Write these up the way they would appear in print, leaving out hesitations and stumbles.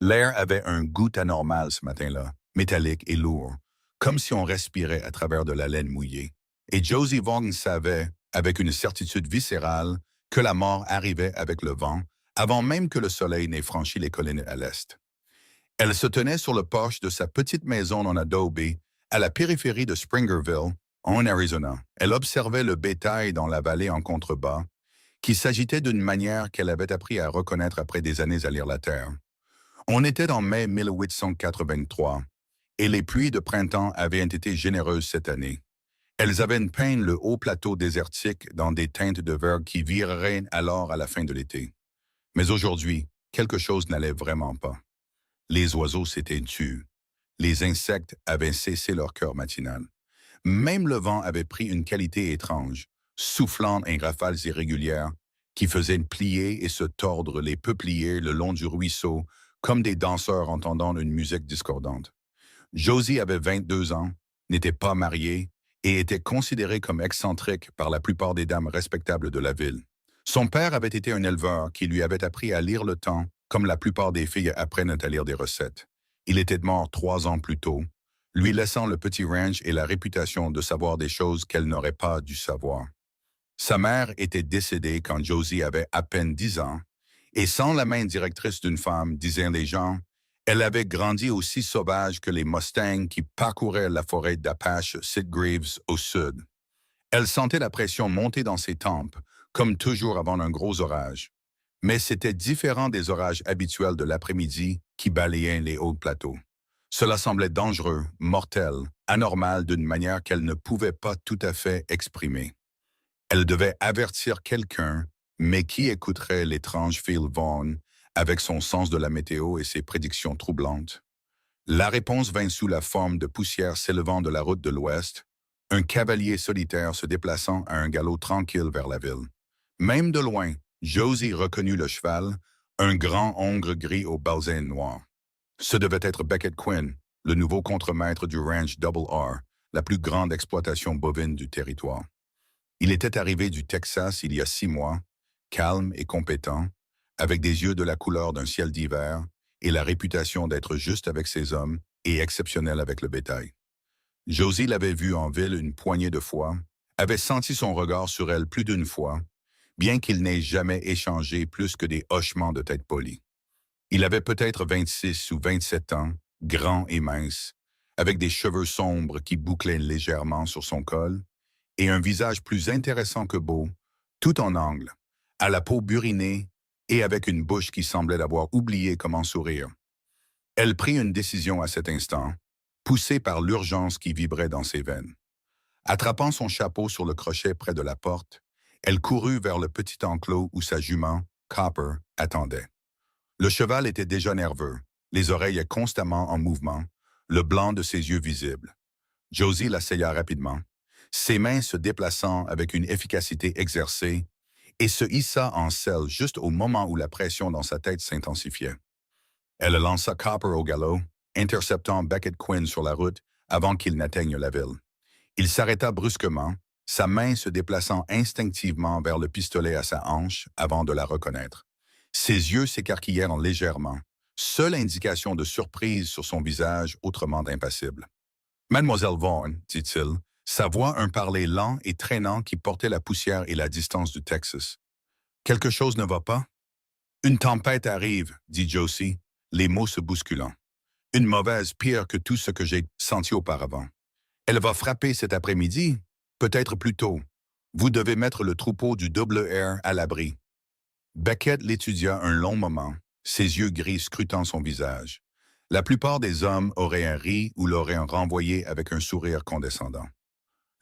L'air avait un goût anormal ce matin-là, métallique et lourd, comme si on respirait à travers de la laine mouillée. Et Josie Vaughan savait, avec une certitude viscérale, que la mort arrivait avec le vent, avant même que le soleil n'ait franchi les collines à l'est. Elle se tenait sur le porche de sa petite maison en adobe, à la périphérie de Springerville, en Arizona. Elle observait le bétail dans la vallée en contrebas, qui s'agitait d'une manière qu'elle avait appris à reconnaître après des années à lire la terre. On était en mai 1883, et les pluies de printemps avaient été généreuses cette année. Elles avaient peint le haut plateau désertique dans des teintes de vert qui vireraient alors à la fin de l'été. Mais aujourd'hui, quelque chose n'allait vraiment pas. Les oiseaux s'étaient tus. Les insectes avaient cessé leur chœur matinal. Même le vent avait pris une qualité étrange, soufflant en rafales irrégulières qui faisaient plier et se tordre les peupliers le long du ruisseau comme des danseurs entendant une musique discordante. Josie avait 22 ans, n'était pas mariée et était considérée comme excentrique par la plupart des dames respectables de la ville. Son père avait été un éleveur qui lui avait appris à lire le temps comme la plupart des filles apprennent à lire des recettes. Il était mort 3 ans plus tôt, lui laissant le petit ranch et la réputation de savoir des choses qu'elle n'aurait pas dû savoir. Sa mère était décédée quand Josie avait à peine 10 ans, et sans la main directrice d'une femme, disaient les gens, elle avait grandi aussi sauvage que les Mustangs qui parcouraient la forêt d'Apache Sitgreaves au sud. Elle sentait la pression monter dans ses tempes, comme toujours avant un gros orage. Mais c'était différent des orages habituels de l'après-midi qui balayaient les hauts plateaux. Cela semblait dangereux, mortel, anormal d'une manière qu'elle ne pouvait pas tout à fait exprimer. Elle devait avertir quelqu'un, mais qui écouterait l'étrange Phil Vaughan avec son sens de la météo et ses prédictions troublantes? La réponse vint sous la forme de poussière s'élevant de la route de l'Ouest, un cavalier solitaire se déplaçant à un galop tranquille vers la ville. Même de loin, Josie reconnut le cheval, un grand hongre gris aux balsaines noirs. Ce devait être Beckett Quinn, le nouveau contremaître du ranch Double R, la plus grande exploitation bovine du territoire. Il était arrivé du Texas il y a 6 mois, calme et compétent, avec des yeux de la couleur d'un ciel d'hiver et la réputation d'être juste avec ses hommes et exceptionnel avec le bétail. Josie l'avait vu en ville une poignée de fois, avait senti son regard sur elle plus d'une fois, bien qu'il n'ait jamais échangé plus que des hochements de tête polis. Il avait peut-être 26 ou 27 ans, grand et mince, avec des cheveux sombres qui bouclaient légèrement sur son col, et un visage plus intéressant que beau, tout en angle, à la peau burinée et avec une bouche qui semblait avoir oublié comment sourire. Elle prit une décision à cet instant, poussée par l'urgence qui vibrait dans ses veines. Attrapant son chapeau sur le crochet près de la porte, elle courut vers le petit enclos où sa jument, Copper, attendait. Le cheval était déjà nerveux, les oreilles constamment en mouvement, le blanc de ses yeux visible. Josie l'asseya rapidement, ses mains se déplaçant avec une efficacité exercée, et se hissa en selle juste au moment où la pression dans sa tête s'intensifiait. Elle lança Copper au galop, interceptant Beckett Quinn sur la route avant qu'il n'atteigne la ville. Il s'arrêta brusquement, sa main se déplaçant instinctivement vers le pistolet à sa hanche avant de la reconnaître. Ses yeux s'écarquillèrent légèrement, seule indication de surprise sur son visage autrement impassible. Mademoiselle Vaughan, dit-il, sa voix un parler lent et traînant qui portait la poussière et la distance du Texas. Quelque chose ne va pas? Une tempête arrive, dit Josie, les mots se bousculant. Une mauvaise pire que tout ce que j'ai senti auparavant. Elle va frapper cet après-midi, peut-être plus tôt. Vous devez mettre le troupeau du double R à l'abri. Beckett l'étudia un long moment, ses yeux gris scrutant son visage. La plupart des hommes auraient ri ou l'auraient renvoyé avec un sourire condescendant.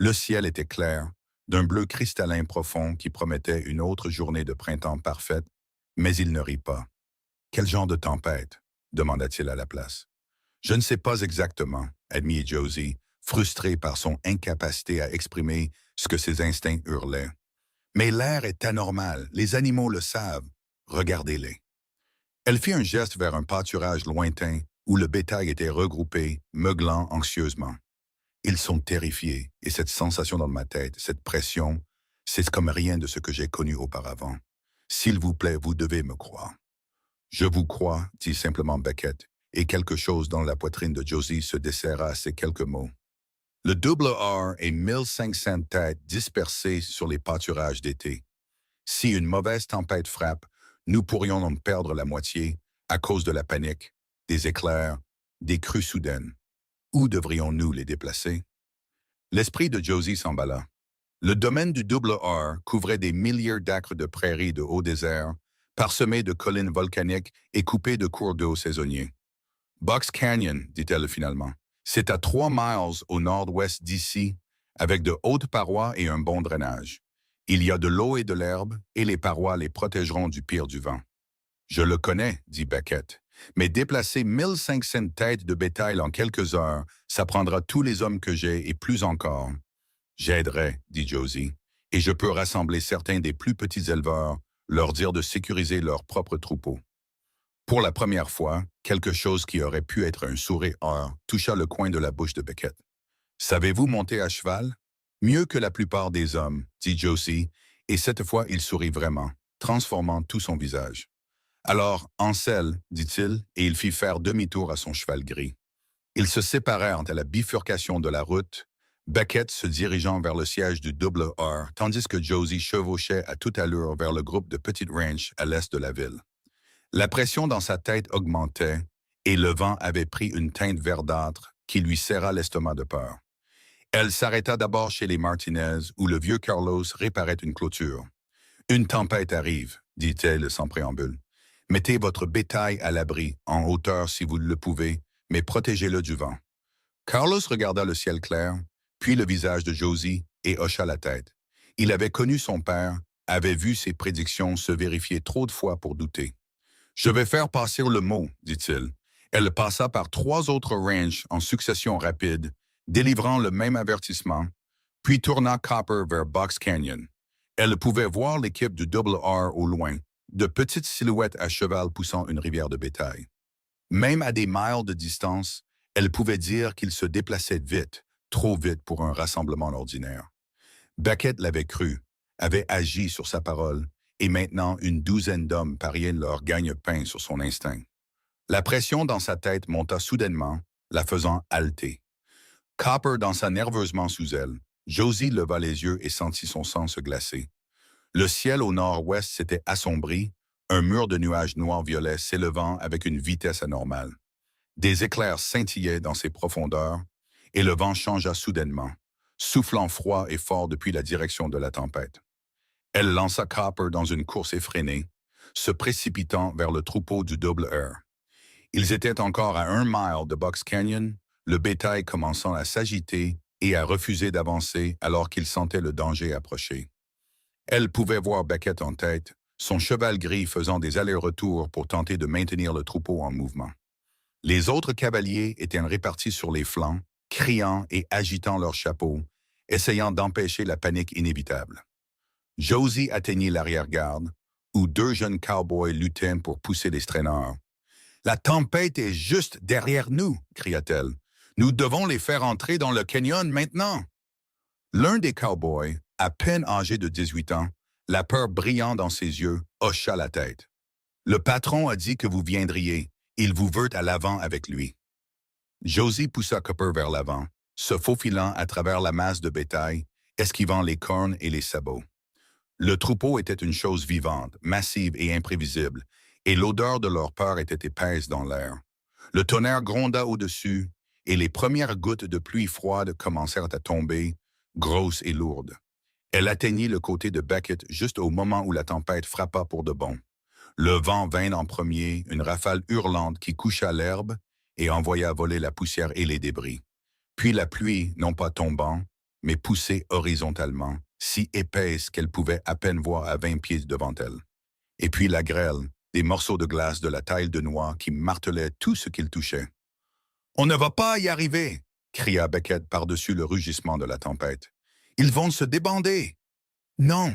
Le ciel était clair, d'un bleu cristallin profond qui promettait une autre journée de printemps parfaite, mais il ne rit pas. Quel genre de tempête? Demanda-t-il à la place. Je ne sais pas exactement, admit Josie, frustrée par son incapacité à exprimer ce que ses instincts hurlaient. Mais l'air est anormal, les animaux le savent. Regardez-les. Elle fit un geste vers un pâturage lointain où le bétail était regroupé, meuglant anxieusement. Ils sont terrifiés, et cette sensation dans ma tête, cette pression, c'est comme rien de ce que j'ai connu auparavant. S'il vous plaît, vous devez me croire. Je vous crois, dit simplement Beckett, et quelque chose dans la poitrine de Josie se desserra à ces quelques mots. Le double R et 1500 têtes dispersées sur les pâturages d'été. Si une mauvaise tempête frappe, nous pourrions en perdre la moitié à cause de la panique, des éclairs, des crues soudaines. Où devrions-nous les déplacer? L'esprit de Josie s'emballa. Le domaine du double R couvrait des milliers d'acres de prairies de haut désert, parsemées de collines volcaniques et coupées de cours d'eau saisonniers. Box Canyon, dit-elle finalement. C'est à 3 miles au nord-ouest d'ici, avec de hautes parois et un bon drainage. Il y a de l'eau et de l'herbe, et les parois les protégeront du pire du vent. Je le connais, dit Beckett, mais déplacer 1500 têtes de bétail en quelques heures, ça prendra tous les hommes que j'ai et plus encore. J'aiderai, dit Josie, et je peux rassembler certains des plus petits éleveurs, leur dire de sécuriser leurs propres troupeaux. Pour la première fois, quelque chose qui aurait pu être un sourire toucha le coin de la bouche de Beckett. Savez-vous monter à cheval? Mieux que la plupart des hommes, dit Josie, et cette fois il sourit vraiment, transformant tout son visage. Alors, en selle, dit-il, et il fit faire demi-tour à son cheval gris. Ils se séparèrent à la bifurcation de la route, Beckett se dirigeant vers le siège du double R, tandis que Josie chevauchait à toute allure vers le groupe de petites ranches à l'est de la ville. La pression dans sa tête augmentait, et le vent avait pris une teinte verdâtre qui lui serra l'estomac de peur. Elle s'arrêta d'abord chez les Martinez, où le vieux Carlos réparait une clôture. « Une tempête arrive, dit-elle sans préambule. Mettez votre bétail à l'abri, en hauteur si vous le pouvez, mais protégez-le du vent. » Carlos regarda le ciel clair, puis le visage de Josie, et hocha la tête. Il avait connu son père, avait vu ses prédictions se vérifier trop de fois pour douter. « Je vais faire passer le mot, dit-il. » Elle passa par 3 autres ranches en succession rapide, délivrant le même avertissement, puis tourna Copper vers Box Canyon. Elle pouvait voir l'équipe du Double R au loin, de petites silhouettes à cheval poussant une rivière de bétail. Même à des miles de distance, elle pouvait dire qu'ils se déplaçaient vite, trop vite pour un rassemblement ordinaire. Beckett l'avait cru, avait agi sur sa parole, et maintenant une douzaine d'hommes pariaient leur gagne-pain sur son instinct. La pression dans sa tête monta soudainement, la faisant halter. Copper dansa nerveusement sous elle. Josie leva les yeux et sentit son sang se glacer. Le ciel au nord-ouest s'était assombri, un mur de nuages noirs-violets s'élevant avec une vitesse anormale. Des éclairs scintillaient dans ses profondeurs, et le vent changea soudainement, soufflant froid et fort depuis la direction de la tempête. Elle lança Copper dans une course effrénée, se précipitant vers le troupeau du double R. Ils étaient encore à 1 mile de Box Canyon, le bétail commençant à s'agiter et à refuser d'avancer alors qu'il sentait le danger approcher. Elle pouvait voir Beckett en tête, son cheval gris faisant des allers-retours pour tenter de maintenir le troupeau en mouvement. Les autres cavaliers étaient répartis sur les flancs, criant et agitant leurs chapeaux, essayant d'empêcher la panique inévitable. Josie atteignit l'arrière-garde, où 2 jeunes cowboys luttaient pour pousser les traîneurs. « La tempête est juste derrière nous, cria-t-elle. Nous devons les faire entrer dans le canyon maintenant. L'un des cowboys, à peine âgé de 18 ans, la peur brillant dans ses yeux, hocha la tête. Le patron a dit que vous viendriez. Il vous veut à l'avant avec lui. Josie poussa Copper vers l'avant, se faufilant à travers la masse de bétail, esquivant les cornes et les sabots. Le troupeau était une chose vivante, massive et imprévisible, et l'odeur de leur peur était épaisse dans l'air. Le tonnerre gronda au-dessus, et les premières gouttes de pluie froide commencèrent à tomber, grosses et lourdes. Elle atteignit le côté de Beckett juste au moment où la tempête frappa pour de bon. Le vent vint en premier, une rafale hurlante qui coucha l'herbe et envoya voler la poussière et les débris. Puis la pluie, non pas tombant, mais poussée horizontalement, si épaisse qu'elle pouvait à peine voir à 20 pieds devant elle. Et puis la grêle, des morceaux de glace de la taille de noix qui martelaient tout ce qu'ils touchaient. « On ne va pas y arriver !» cria Beckett par-dessus le rugissement de la tempête. « Ils vont se débander !»« Non !»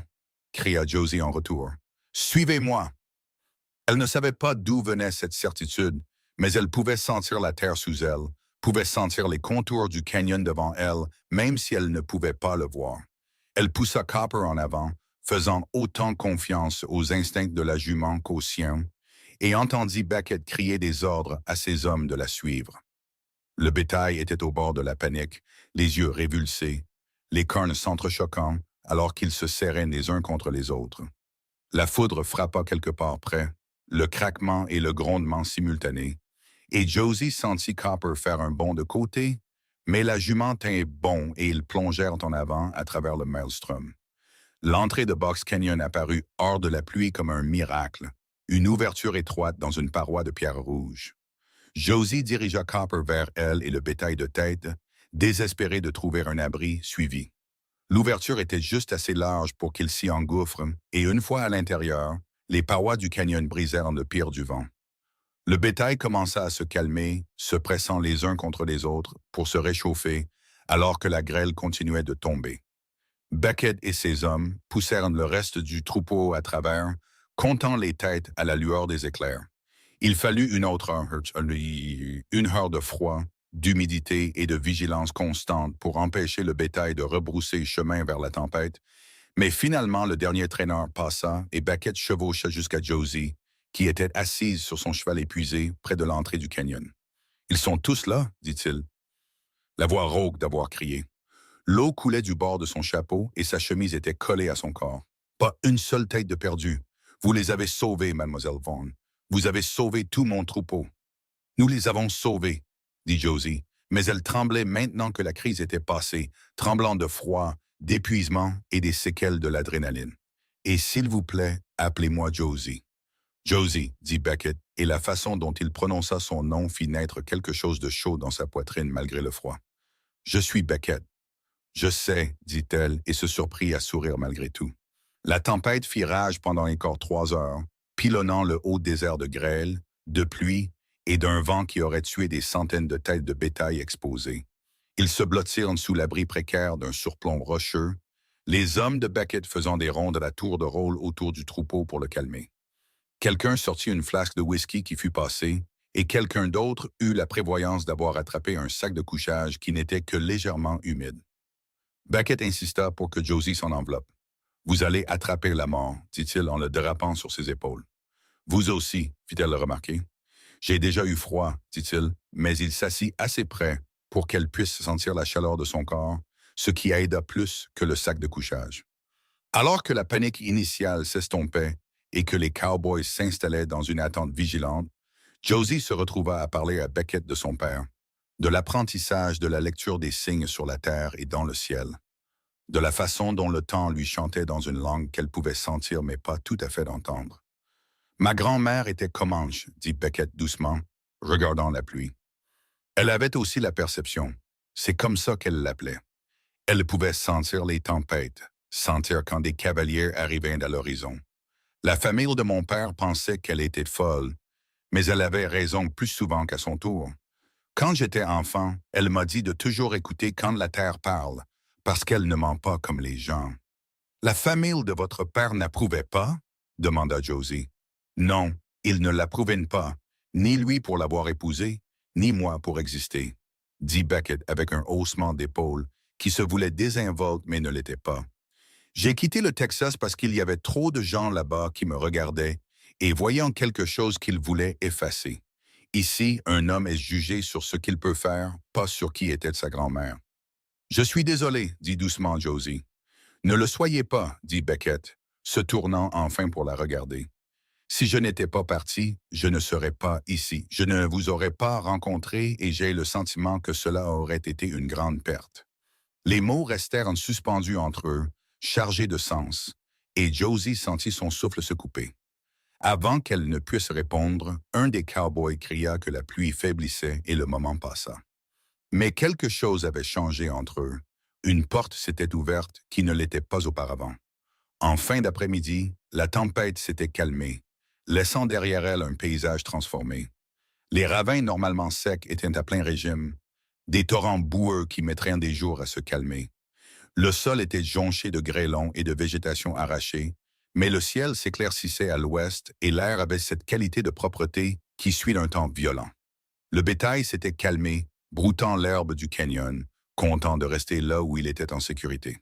cria Josie en retour. « Suivez-moi !» Elle ne savait pas d'où venait cette certitude, mais elle pouvait sentir la terre sous elle, pouvait sentir les contours du canyon devant elle, même si elle ne pouvait pas le voir. Elle poussa Copper en avant, faisant autant confiance aux instincts de la jument qu'aux siens, et entendit Beckett crier des ordres à ses hommes de la suivre. Le bétail était au bord de la panique, les yeux révulsés, les cornes s'entrechoquant alors qu'ils se serraient les uns contre les autres. La foudre frappa quelque part près, le craquement et le grondement simultanés, et Josie sentit Copper faire un bond de côté, mais la jument tint bon et ils plongèrent en avant à travers le maelstrom. L'entrée de Box Canyon apparut hors de la pluie comme un miracle, une ouverture étroite dans une paroi de pierre rouge. Josie dirigea Copper vers elle et le bétail de tête, désespéré de trouver un abri, suivit. L'ouverture était juste assez large pour qu'il s'y engouffre, et une fois à l'intérieur, les parois du canyon brisèrent le pire du vent. Le bétail commença à se calmer, se pressant les uns contre les autres pour se réchauffer, alors que la grêle continuait de tomber. Beckett et ses hommes poussèrent le reste du troupeau à travers, comptant les têtes à la lueur des éclairs. Il fallut une autre heure, une heure de froid, d'humidité et de vigilance constante pour empêcher le bétail de rebrousser chemin vers la tempête, mais finalement le dernier traîneur passa et Beckett chevaucha jusqu'à Josie, qui était assise sur son cheval épuisé près de l'entrée du canyon. « Ils sont tous là, dit-il. » La voix rauque d'avoir crié. L'eau coulait du bord de son chapeau et sa chemise était collée à son corps. « Pas une seule tête de perdue. Vous les avez sauvés, mademoiselle Vaughn. Vous avez sauvé tout mon troupeau. »« Nous les avons sauvés, » dit Josie, mais elle tremblait maintenant que la crise était passée, tremblant de froid, d'épuisement et des séquelles de l'adrénaline. « Et s'il vous plaît, appelez-moi Josie. »« Josie, » dit Beckett, et la façon dont il prononça son nom fit naître quelque chose de chaud dans sa poitrine malgré le froid. « Je suis Beckett. »« Je sais, » dit-elle, et se surprit à sourire malgré tout. La tempête fit rage pendant encore 3 heures, pilonnant le haut désert de grêle, de pluie et d'un vent qui aurait tué des centaines de têtes de bétail exposées. Ils se blottirent sous l'abri précaire d'un surplomb rocheux, les hommes de Beckett faisant des rondes à la tour de rôle autour du troupeau pour le calmer. Quelqu'un sortit une flasque de whisky qui fut passée, et quelqu'un d'autre eut la prévoyance d'avoir attrapé un sac de couchage qui n'était que légèrement humide. Beckett insista pour que Josie s'en enveloppe. « Vous allez attraper la mort, » dit-il en le dérapant sur ses épaules. « Vous aussi, » fit-elle remarquer. « J'ai déjà eu froid, » dit-il, mais il s'assit assez près pour qu'elle puisse sentir la chaleur de son corps, ce qui aida plus que le sac de couchage. Alors que la panique initiale s'estompait et que les cowboys s'installaient dans une attente vigilante, Josie se retrouva à parler à Beckett de son père, de l'apprentissage de la lecture des signes sur la terre et dans le ciel, de la façon dont le temps lui chantait dans une langue qu'elle pouvait sentir mais pas tout à fait entendre. « Ma grand-mère était Comanche, » dit Beckett doucement, regardant la pluie. Elle avait aussi la perception. C'est comme ça qu'elle l'appelait. Elle pouvait sentir les tempêtes, sentir quand des cavaliers arrivaient à l'horizon. La famille de mon père pensait qu'elle était folle, mais elle avait raison plus souvent qu'à son tour. Quand j'étais enfant, elle m'a dit de toujours écouter quand la terre parle, parce qu'elle ne ment pas comme les gens. « La famille de votre père n'approuvait pas? » demanda Josie. « Non, ils ne l'approuvent pas, ni lui pour l'avoir épousée, ni moi pour exister, » dit Beckett avec un haussement d'épaule qui se voulait désinvolte mais ne l'était pas. « J'ai quitté le Texas parce qu'il y avait trop de gens là-bas qui me regardaient et voyant quelque chose qu'ils voulaient effacer. Ici, un homme est jugé sur ce qu'il peut faire, pas sur qui était sa grand-mère. »« Je suis désolé, » dit doucement Josie. « Ne le soyez pas, » dit Beckett, se tournant enfin pour la regarder. « Si je n'étais pas parti, je ne serais pas ici. Je ne vous aurais pas rencontré et j'ai le sentiment que cela aurait été une grande perte. » Les mots restèrent suspendus entre eux, chargés de sens, et Josie sentit son souffle se couper. Avant qu'elle ne puisse répondre, un des cowboys cria que la pluie faiblissait et le moment passa. Mais quelque chose avait changé entre eux. Une porte s'était ouverte qui ne l'était pas auparavant. En fin d'après-midi, la tempête s'était calmée, laissant derrière elle un paysage transformé. Les ravins normalement secs étaient à plein régime, des torrents boueux qui mettraient des jours à se calmer. Le sol était jonché de grêlons et de végétation arrachée, mais le ciel s'éclaircissait à l'ouest et l'air avait cette qualité de propreté qui suit un temps violent. Le bétail s'était calmé, broutant l'herbe du canyon, content de rester là où il était en sécurité.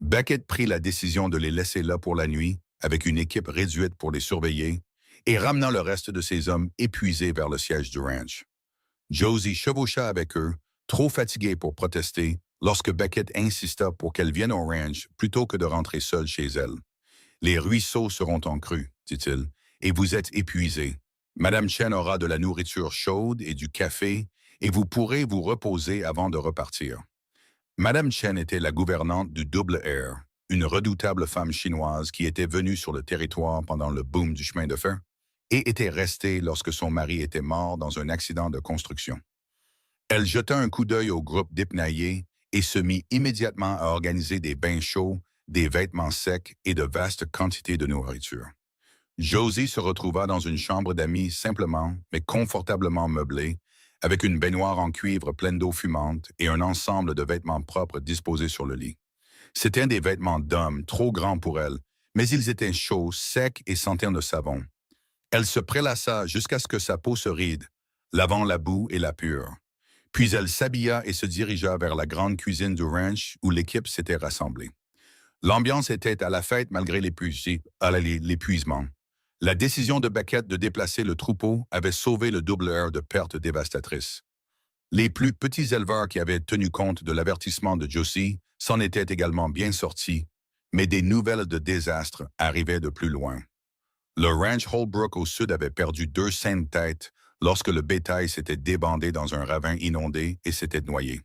Beckett prit la décision de les laisser là pour la nuit, avec une équipe réduite pour les surveiller, et ramenant le reste de ses hommes épuisés vers le siège du ranch. Josie chevaucha avec eux, trop fatiguée pour protester, lorsque Beckett insista pour qu'elle vienne au ranch plutôt que de rentrer seule chez elle. « Les ruisseaux seront en crue, dit-il, et vous êtes épuisés. Madame Chen aura de la nourriture chaude et du café, et vous pourrez vous reposer avant de repartir. » Madame Chen était la gouvernante du Double Air, une redoutable femme chinoise qui était venue sur le territoire pendant le boom du chemin de fer et était restée lorsque son mari était mort dans un accident de construction. Elle jeta un coup d'œil au groupe dépnaillé et se mit immédiatement à organiser des bains chauds, des vêtements secs et de vastes quantités de nourriture. Josie se retrouva dans une chambre d'amis simplement, mais confortablement meublée, avec une baignoire en cuivre pleine d'eau fumante et un ensemble de vêtements propres disposés sur le lit. C'étaient des vêtements d'homme, trop grands pour elle, mais ils étaient chauds, secs et sentaient de savon. Elle se prélaça jusqu'à ce que sa peau se ride, lavant la boue et la pure. Puis elle s'habilla et se dirigea vers la grande cuisine du ranch où l'équipe s'était rassemblée. L'ambiance était à la fête malgré l'épuisement. La décision de Beckett de déplacer le troupeau avait sauvé le Double Air de pertes dévastatrices. Les plus petits éleveurs qui avaient tenu compte de l'avertissement de Josie s'en étaient également bien sortis, mais des nouvelles de désastre arrivaient de plus loin. Le ranch Holbrook au sud avait perdu 2 saines têtes lorsque le bétail s'était débandé dans un ravin inondé et s'était noyé.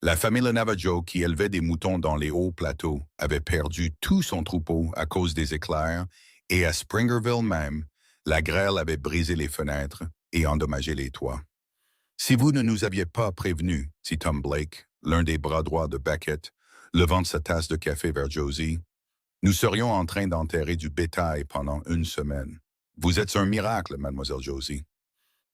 La famille Navajo, qui élevait des moutons dans les hauts plateaux, avait perdu tout son troupeau à cause des éclairs, et à Springerville même, la grêle avait brisé les fenêtres et endommagé les toits. « Si vous ne nous aviez pas prévenus, » dit Tom Blake, l'un des bras droits de Beckett, levant sa tasse de café vers Josie, « nous serions en train d'enterrer du bétail pendant 1 semaine. Vous êtes un miracle, mademoiselle Josie. »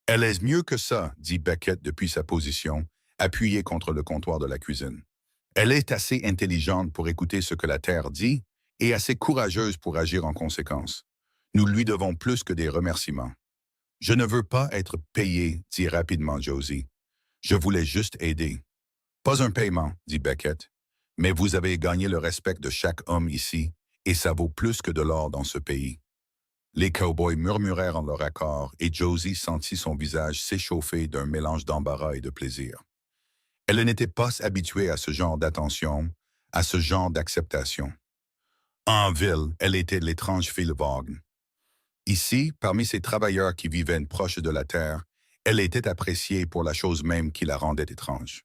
« Elle est mieux que ça, » dit Beckett depuis sa position, appuyé contre le comptoir de la cuisine. « Elle est assez intelligente pour écouter ce que la Terre dit et assez courageuse pour agir en conséquence. Nous lui devons plus que des remerciements. »« Je ne veux pas être payé, » dit rapidement Josie. « Je voulais juste aider. »« Pas un paiement, » dit Beckett, « mais vous avez gagné le respect de chaque homme ici, et ça vaut plus que de l'or dans ce pays. » Les cow-boys murmurèrent en leur accord et Josie sentit son visage s'échauffer d'un mélange d'embarras et de plaisir. Elle n'était pas habituée à ce genre d'attention, à ce genre d'acceptation. En ville, elle était l'étrange fille Vaughn. Ici, parmi ces travailleurs qui vivaient proches de la terre, elle était appréciée pour la chose même qui la rendait étrange.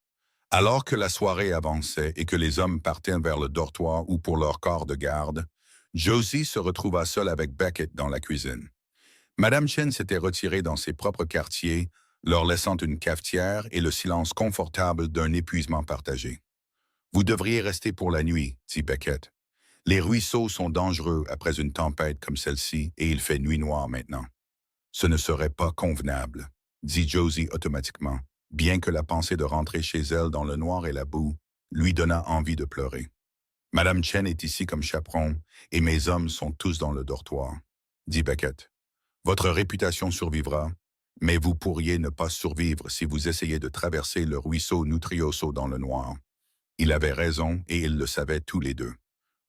Alors que la soirée avançait et que les hommes partaient vers le dortoir ou pour leur corps de garde, Josie se retrouva seule avec Beckett dans la cuisine. Madame Chen s'était retirée dans ses propres quartiers, leur laissant une cafetière et le silence confortable d'un épuisement partagé. « Vous devriez rester pour la nuit, » dit Beckett. « Les ruisseaux sont dangereux après une tempête comme celle-ci et il fait nuit noire maintenant. »« Ce ne serait pas convenable, » dit Josie automatiquement, bien que la pensée de rentrer chez elle dans le noir et la boue lui donna envie de pleurer. « Madame Chen est ici comme chaperon, et mes hommes sont tous dans le dortoir, » dit Beckett. « Votre réputation survivra, mais vous pourriez ne pas survivre si vous essayez de traverser le ruisseau Nutrioso dans le noir. » Il avait raison, et ils le savaient tous les deux.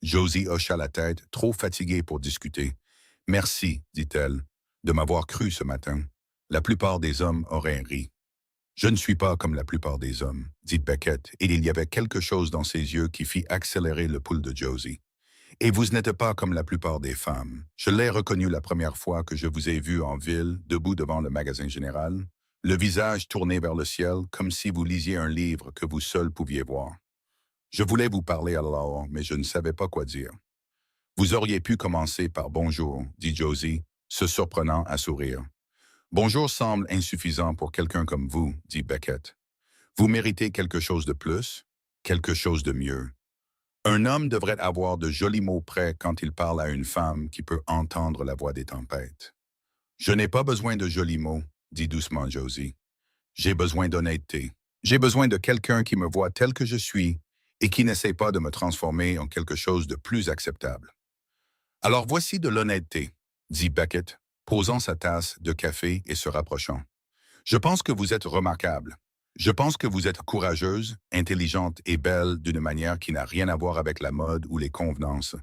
Josie hocha la tête, trop fatiguée pour discuter. « Merci, dit-elle, de m'avoir cru ce matin. La plupart des hommes auraient ri. » « Je ne suis pas comme la plupart des hommes, » dit Beckett, et il y avait quelque chose dans ses yeux qui fit accélérer le pouls de Josie. « Et vous n'êtes pas comme la plupart des femmes. Je l'ai reconnu la première fois que je vous ai vu en ville, debout devant le magasin général, le visage tourné vers le ciel, comme si vous lisiez un livre que vous seul pouviez voir. Je voulais vous parler alors, mais je ne savais pas quoi dire. »« Vous auriez pu commencer par « bonjour », dit Josie, se surprenant à sourire. « Bonjour semble insuffisant pour quelqu'un comme vous, » dit Beckett. « Vous méritez quelque chose de plus, quelque chose de mieux. Un homme devrait avoir de jolis mots prêts quand il parle à une femme qui peut entendre la voix des tempêtes. »« Je n'ai pas besoin de jolis mots, » dit doucement Josie. « J'ai besoin d'honnêteté. J'ai besoin de quelqu'un qui me voit tel que je suis et qui n'essaie pas de me transformer en quelque chose de plus acceptable. »« Alors voici de l'honnêteté, » dit Beckett, posant sa tasse de café et se rapprochant. « Je pense que vous êtes remarquable. Je pense que vous êtes courageuse, intelligente et belle d'une manière qui n'a rien à voir avec la mode ou les convenances.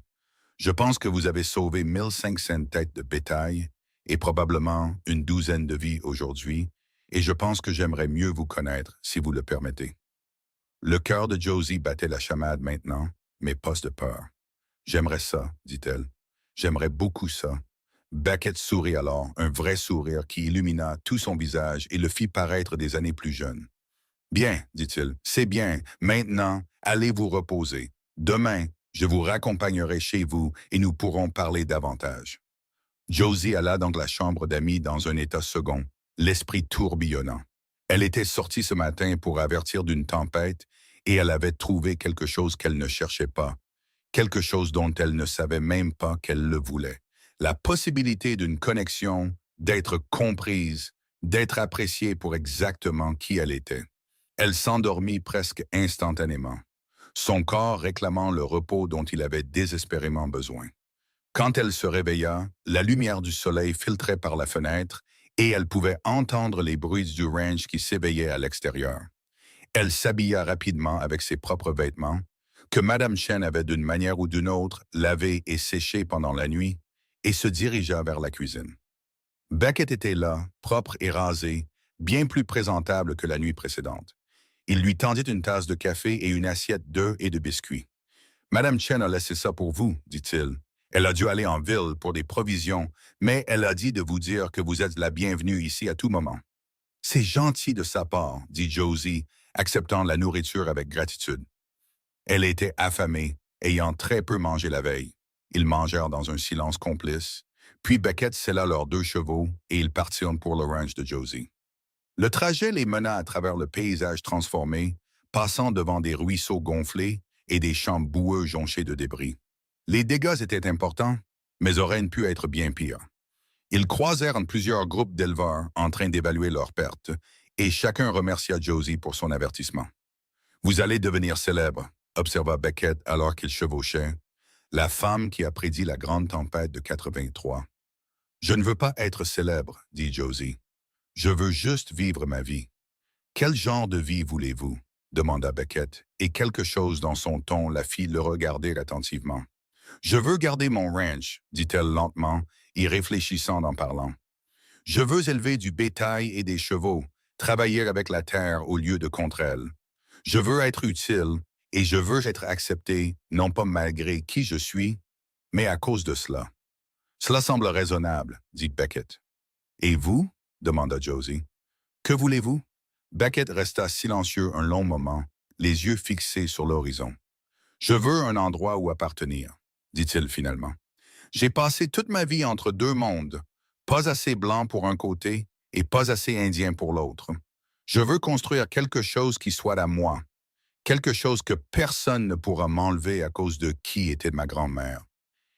Je pense que vous avez sauvé 1500 têtes de bétail et probablement une douzaine de vies aujourd'hui, et je pense que j'aimerais mieux vous connaître si vous le permettez. Le cœur de Josie battait la chamade maintenant, mais pas de peur. J'aimerais ça, dit-elle. J'aimerais beaucoup ça. Beckett sourit alors, un vrai sourire qui illumina tout son visage et le fit paraître des années plus jeune. Bien, dit-il, c'est bien. Maintenant, allez vous reposer. Demain, je vous raccompagnerai chez vous et nous pourrons parler davantage. Josie alla dans la chambre d'amis dans un état second, l'esprit tourbillonnant. Elle était sortie ce matin pour avertir d'une tempête et elle avait trouvé quelque chose qu'elle ne cherchait pas, quelque chose dont elle ne savait même pas qu'elle le voulait. La possibilité d'une connexion, d'être comprise, d'être appréciée pour exactement qui elle était. Elle s'endormit presque instantanément, son corps réclamant le repos dont il avait désespérément besoin. Quand elle se réveilla, la lumière du soleil filtrait par la fenêtre et elle pouvait entendre les bruits du ranch qui s'éveillaient à l'extérieur. Elle s'habilla rapidement avec ses propres vêtements, que Madame Chen avait d'une manière ou d'une autre lavés et séchés pendant la nuit, et se dirigea vers la cuisine. Beckett était là, propre et rasé, bien plus présentable que la nuit précédente. Il lui tendit une tasse de café et une assiette d'œufs et de biscuits. « Madame Chen a laissé ça pour vous, dit-il. Elle a dû aller en ville pour des provisions, mais elle a dit de vous dire que vous êtes la bienvenue ici à tout moment. » « C'est gentil de sa part, » dit Josie, acceptant la nourriture avec gratitude. Elle était affamée, ayant très peu mangé la veille. Ils mangèrent dans un silence complice, puis Beckett sella leurs 2 chevaux et ils partirent pour le ranch de Josie. Le trajet les mena à travers le paysage transformé, passant devant des ruisseaux gonflés et des champs boueux jonchés de débris. Les dégâts étaient importants, mais auraient pu être bien pires. Ils croisèrent plusieurs groupes d'éleveurs en train d'évaluer leurs pertes, et chacun remercia Josie pour son avertissement. « Vous allez devenir célèbre, » observa Beckett alors qu'il chevauchait, la femme qui a prédit la grande tempête de 83. « Je ne veux pas être célèbre, » dit Josie. « Je veux juste vivre ma vie. »« Quel genre de vie voulez-vous » demanda Beckett, et quelque chose dans son ton la fit le regarder attentivement. « Je veux garder mon ranch, » dit-elle lentement, y réfléchissant en parlant. « Je veux élever du bétail et des chevaux, travailler avec la terre au lieu de contre elle. Je veux être utile et je veux être accepté, non pas malgré qui je suis, mais à cause de cela. »« Cela semble raisonnable, » dit Beckett. « Et vous » demanda Josie. « Que voulez-vous » Beckett resta silencieux un long moment, les yeux fixés sur l'horizon. « Je veux un endroit où appartenir, » dit-il finalement. « J'ai passé toute ma vie entre 2 mondes, pas assez blanc pour un côté et pas assez indien pour l'autre. Je veux construire quelque chose qui soit à moi, quelque chose que personne ne pourra m'enlever à cause de qui était ma grand-mère.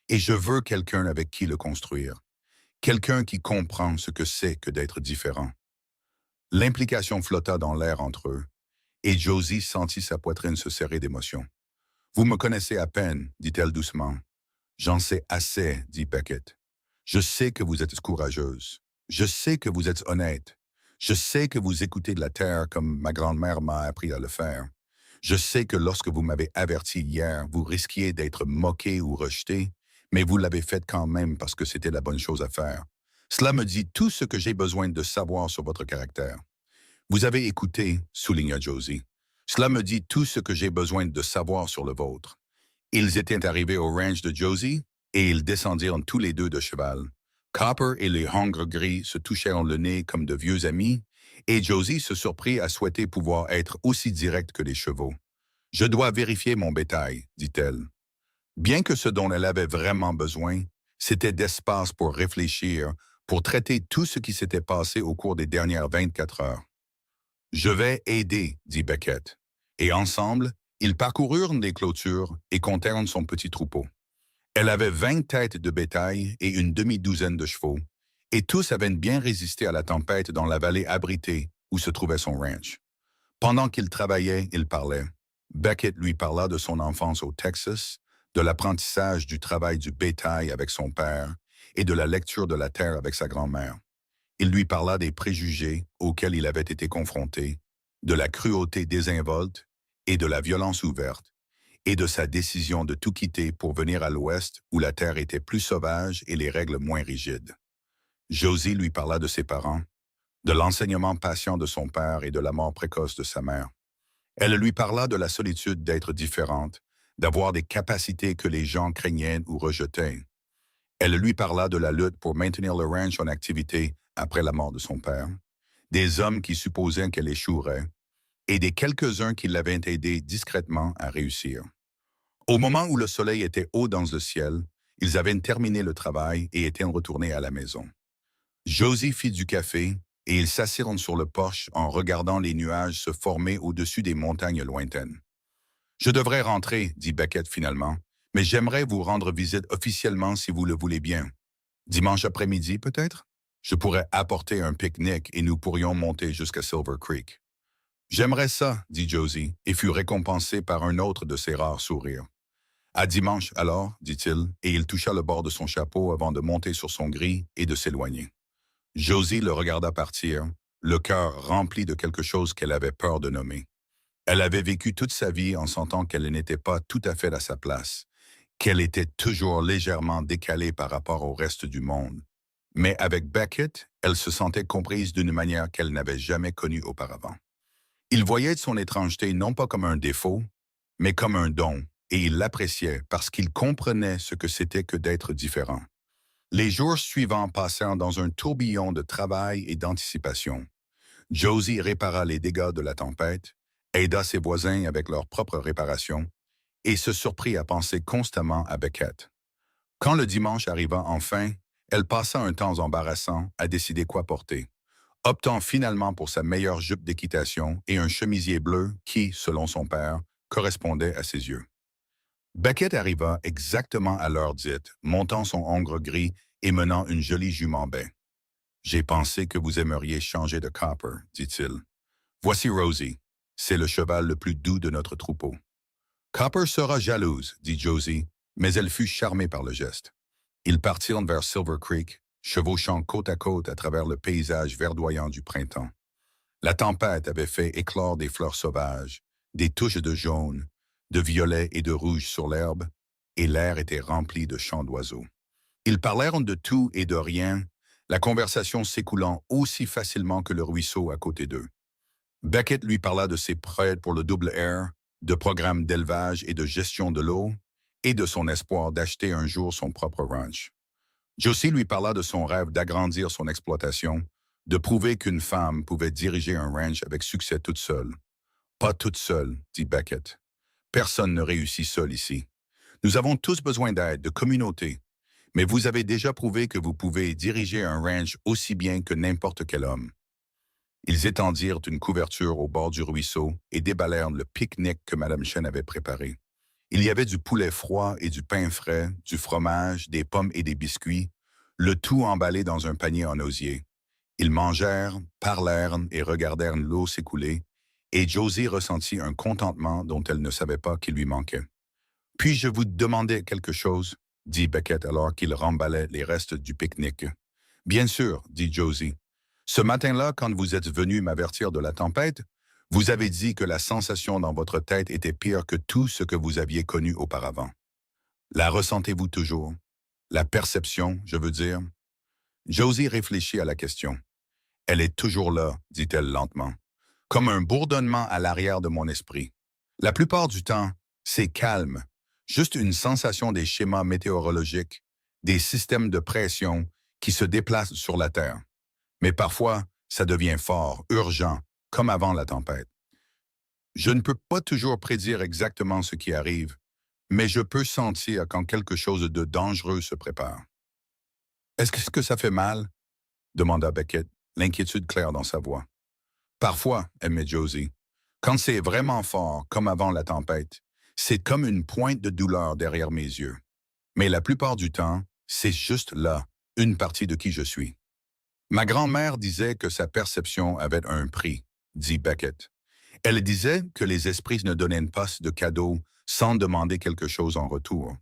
Et je veux quelqu'un avec qui le construire, quelqu'un qui comprend ce que c'est que d'être différent. » L'implication flotta dans l'air entre eux, et Josie sentit sa poitrine se serrer d'émotion. « Vous me connaissez à peine, » dit-elle doucement. « J'en sais assez, » dit Beckett. « Je sais que vous êtes courageuse. Je sais que vous êtes honnête. Je sais que vous écoutez de la terre comme ma grand-mère m'a appris à le faire. Je sais que lorsque vous m'avez averti hier, vous risquiez d'être moqué ou rejeté, mais vous l'avez fait quand même parce que c'était la bonne chose à faire. Cela me dit tout ce que j'ai besoin de savoir sur votre caractère. » « Vous avez écouté, » souligna Josie. « Cela me dit tout ce que j'ai besoin de savoir sur le vôtre. » Ils étaient arrivés au ranch de Josie et ils descendirent tous les 2 de cheval. Copper et les hongres gris se touchèrent le nez comme de vieux amis et Josie se surprit à souhaiter pouvoir être aussi directe que les chevaux. « Je dois vérifier mon bétail, » dit-elle. Bien que ce dont elle avait vraiment besoin, c'était d'espace pour réfléchir, pour traiter tout ce qui s'était passé au cours des dernières 24 heures. « Je vais aider, » dit Beckett. Et ensemble, ils parcoururent les clôtures et comptèrent son petit troupeau. Elle avait 20 têtes de bétail et une demi-douzaine de chevaux, et tous avaient bien résisté à la tempête dans la vallée abritée où se trouvait son ranch. Pendant qu'il travaillait, il parlait. Beckett lui parla de son enfance au Texas, de l'apprentissage du travail du bétail avec son père et de la lecture de la terre avec sa grand-mère. Il lui parla des préjugés auxquels il avait été confronté, de la cruauté désinvolte et de la violence ouverte, et de sa décision de tout quitter pour venir à l'Ouest où la terre était plus sauvage et les règles moins rigides. Josie lui parla de ses parents, de l'enseignement patient de son père et de la mort précoce de sa mère. Elle lui parla de la solitude d'être différente, d'avoir des capacités que les gens craignaient ou rejetaient. Elle lui parla de la lutte pour maintenir le ranch en activité après la mort de son père, des hommes qui supposaient qu'elle échouerait, et des quelques-uns qui l'avaient aidé discrètement à réussir. Au moment où le soleil était haut dans le ciel, ils avaient terminé le travail et étaient retournés à la maison. Josie fit du café et ils s'assirent sur le porche en regardant les nuages se former au-dessus des montagnes lointaines. Je devrais rentrer, dit Beckett finalement, mais j'aimerais vous rendre visite officiellement si vous le voulez bien. Dimanche après-midi, peut-être? Je pourrais apporter un pique-nique et nous pourrions monter jusqu'à Silver Creek. J'aimerais ça, dit Josie, et fut récompensé par un autre de ses rares sourires. À dimanche, alors, dit-il, et il toucha le bord de son chapeau avant de monter sur son gris et de s'éloigner. Josie le regarda partir, le cœur rempli de quelque chose qu'elle avait peur de nommer. Elle avait vécu toute sa vie en sentant qu'elle n'était pas tout à fait à sa place, qu'elle était toujours légèrement décalée par rapport au reste du monde. Mais avec Beckett, elle se sentait comprise d'une manière qu'elle n'avait jamais connue auparavant. Il voyait son étrangeté non pas comme un défaut, mais comme un don, et il l'appréciait parce qu'il comprenait ce que c'était que d'être différent. Les jours suivants passèrent dans un tourbillon de travail et d'anticipation. Josie répara les dégâts de la tempête, aida ses voisins avec leurs propres réparations, et se surprit à penser constamment à Beckett. Quand le dimanche arriva enfin, elle passa un temps embarrassant à décider quoi porter, optant finalement pour sa meilleure jupe d'équitation et un chemisier bleu qui, selon son père, correspondait à ses yeux. Beckett arriva exactement à l'heure dite, montant son hongre gris et menant une jolie jument baie. « J'ai pensé que vous aimeriez changer de Copper, dit-il. Voici Rosie. C'est le cheval le plus doux de notre troupeau. Copper sera jalouse, dit Josie, mais elle fut charmée par le geste. Ils partirent vers Silver Creek, chevauchant côte à côte à travers le paysage verdoyant du printemps. La tempête avait fait éclore des fleurs sauvages, des touches de jaune, de violet et de rouge sur l'herbe, et l'air était rempli de chants d'oiseaux. Ils parlèrent de tout et de rien, la conversation s'écoulant aussi facilement que le ruisseau à côté d'eux. Beckett lui parla de ses prêts pour le double R, de programmes d'élevage et de gestion de l'eau, et de son espoir d'acheter un jour son propre ranch. Josie lui parla de son rêve d'agrandir son exploitation, de prouver qu'une femme pouvait diriger un ranch avec succès toute seule. Pas toute seule, dit Beckett. Personne ne réussit seul ici. Nous avons tous besoin d'aide, de communauté. Mais vous avez déjà prouvé que vous pouvez diriger un ranch aussi bien que n'importe quel homme. Ils étendirent une couverture au bord du ruisseau et déballèrent le pique-nique que Mme Chen avait préparé. Il y avait du poulet froid et du pain frais, du fromage, des pommes et des biscuits, le tout emballé dans un panier en osier. Ils mangèrent, parlèrent et regardèrent l'eau s'écouler, et Josie ressentit un contentement dont elle ne savait pas qu'il lui manquait. « Puis-je vous demander quelque chose ?» dit Beckett alors qu'il remballait les restes du pique-nique. « Bien sûr, dit Josie. Ce matin-là, quand vous êtes venu m'avertir de la tempête, vous avez dit que la sensation dans votre tête était pire que tout ce que vous aviez connu auparavant. La ressentez-vous toujours? La perception, je veux dire. » Josie réfléchit à la question. « Elle est toujours là, dit-elle lentement, comme un bourdonnement à l'arrière de mon esprit. La plupart du temps, c'est calme, juste une sensation des schémas météorologiques, des systèmes de pression qui se déplacent sur la Terre. Mais parfois, ça devient fort, urgent, comme avant la tempête. Je ne peux pas toujours prédire exactement ce qui arrive, mais je peux sentir quand quelque chose de dangereux se prépare. « Est-ce que ça fait mal? » demanda Beckett, l'inquiétude claire dans sa voix. « Parfois, aimait Josie. Quand c'est vraiment fort, comme avant la tempête, c'est comme une pointe de douleur derrière mes yeux. Mais la plupart du temps, c'est juste là, une partie de qui je suis. » Ma grand-mère disait que sa perception avait un prix, dit Beckett. Elle disait que les esprits ne donnaient pas de cadeaux sans demander quelque chose en retour.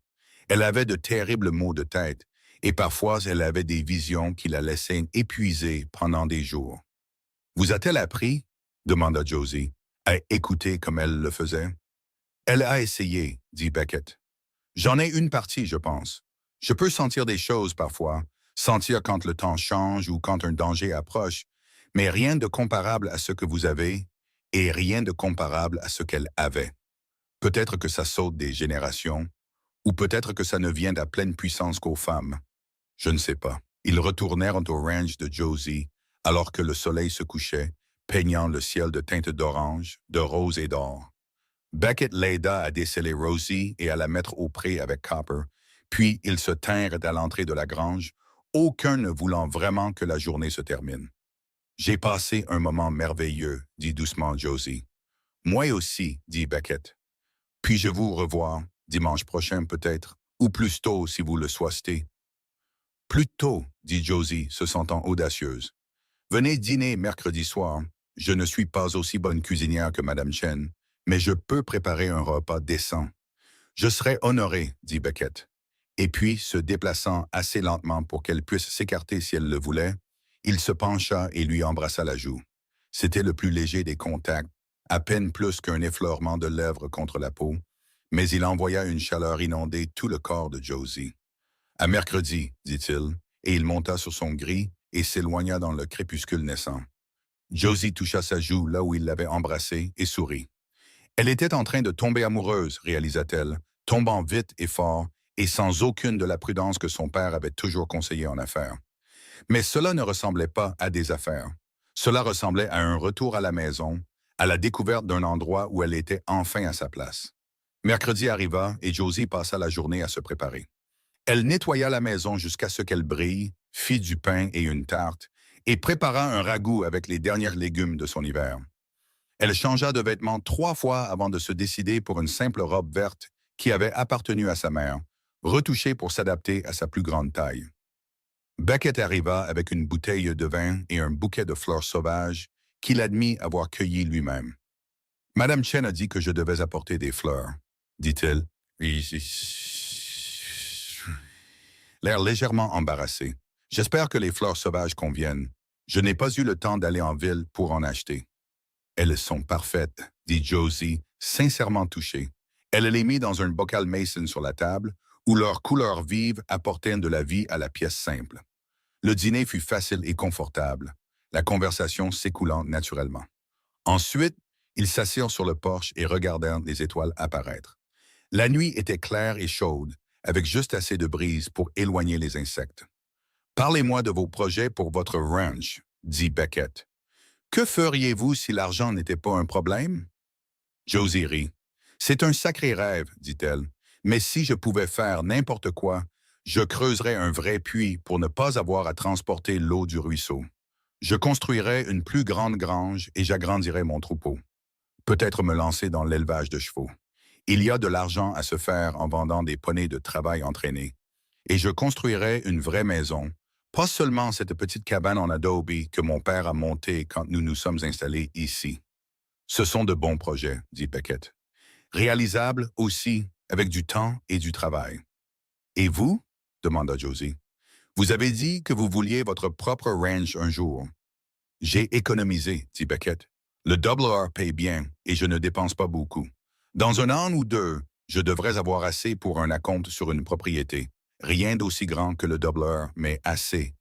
Elle avait de terribles maux de tête, et parfois elle avait des visions qui la laissaient épuisée pendant des jours. « Vous a-t-elle appris, demanda Josie, à écouter comme elle le faisait? » Elle a essayé, dit Beckett. J'en ai une partie, je pense. Je peux sentir des choses parfois, sentir quand le temps change ou quand un danger approche, mais rien de comparable à ce que vous avez et rien de comparable à ce qu'elle avait. Peut-être que ça saute des générations, ou peut-être que ça ne vient d'à pleine puissance qu'aux femmes. Je ne sais pas. Ils retournèrent au ranch de Josie, alors que le soleil se couchait, peignant le ciel de teintes d'orange, de rose et d'or. Beckett l'aida à déceler Rosie et à la mettre au pré avec Copper, puis ils se tinrent à l'entrée de la grange, aucun ne voulant vraiment que la journée se termine. « J'ai passé un moment merveilleux, dit doucement Josie. « Moi aussi, dit Beckett. « Puis-je vous revoir, dimanche prochain peut-être, ou plus tôt si vous le souhaitez. »« Plus tôt, dit Josie, se sentant audacieuse. « Venez dîner mercredi soir. Je ne suis pas aussi bonne cuisinière que Madame Chen, mais je peux préparer un repas décent. »« Je serai honoré, dit Beckett. Et puis, se déplaçant assez lentement pour qu'elle puisse s'écarter si elle le voulait, il se pencha et lui embrassa la joue. C'était le plus léger des contacts, à peine plus qu'un effleurement de lèvres contre la peau, mais il envoya une chaleur inonder tout le corps de Josie. « À mercredi, dit-il, et il monta sur son gris et s'éloigna dans le crépuscule naissant. Josie toucha sa joue là où il l'avait embrassée et sourit. Elle était en train de tomber amoureuse, réalisa-t-elle, tombant vite et fort, et sans aucune de la prudence que son père avait toujours conseillée en affaires. Mais cela ne ressemblait pas à des affaires. Cela ressemblait à un retour à la maison, à la découverte d'un endroit où elle était enfin à sa place. Mercredi arriva et Josie passa la journée à se préparer. Elle nettoya la maison jusqu'à ce qu'elle brille, fit du pain et une tarte, et prépara un ragoût avec les derniers légumes de son hiver. Elle changea de vêtements 3 fois avant de se décider pour une simple robe verte qui avait appartenu à sa mère, retouchée pour s'adapter à sa plus grande taille. Beckett arriva avec une bouteille de vin et un bouquet de fleurs sauvages qu'il admit avoir cueillies lui-même. « Madame Chen a dit que je devais apporter des fleurs, dit-il, l'air légèrement embarrassé. J'espère que les fleurs sauvages conviennent. Je n'ai pas eu le temps d'aller en ville pour en acheter. Elles sont parfaites, dit Josie, sincèrement touchée. Elle les mit dans un bocal Mason sur la table, où leur couleur vive apportait de la vie à la pièce simple. Le dîner fut facile et confortable, la conversation s'écoulant naturellement. Ensuite, ils s'assirent sur le porche et regardèrent les étoiles apparaître. La nuit était claire et chaude, avec juste assez de brise pour éloigner les insectes. « Parlez-moi de vos projets pour votre ranch, » dit Beckett. « Que feriez-vous si l'argent n'était pas un problème? » Josie rit. « C'est un sacré rêve, dit-elle, mais si je pouvais faire n'importe quoi, je creuserais un vrai puits pour ne pas avoir à transporter l'eau du ruisseau. Je construirais une plus grande grange et j'agrandirais mon troupeau. Peut-être me lancer dans l'élevage de chevaux. Il y a de l'argent à se faire en vendant des poneys de travail entraînés. Et je construirais une vraie maison, pas seulement cette petite cabane en adobe que mon père a montée quand nous nous sommes installés ici. Ce sont de bons projets, dit Beckett. Réalisables aussi, avec du temps et du travail. Et vous? Demanda Josie. Vous avez dit que vous vouliez votre propre ranch un jour. J'ai économisé, dit Beckett. Le doubleur paye bien et je ne dépense pas beaucoup. Dans un an ou deux, je devrais avoir assez pour un acompte sur une propriété. Rien d'aussi grand que le doubleur, mais assez.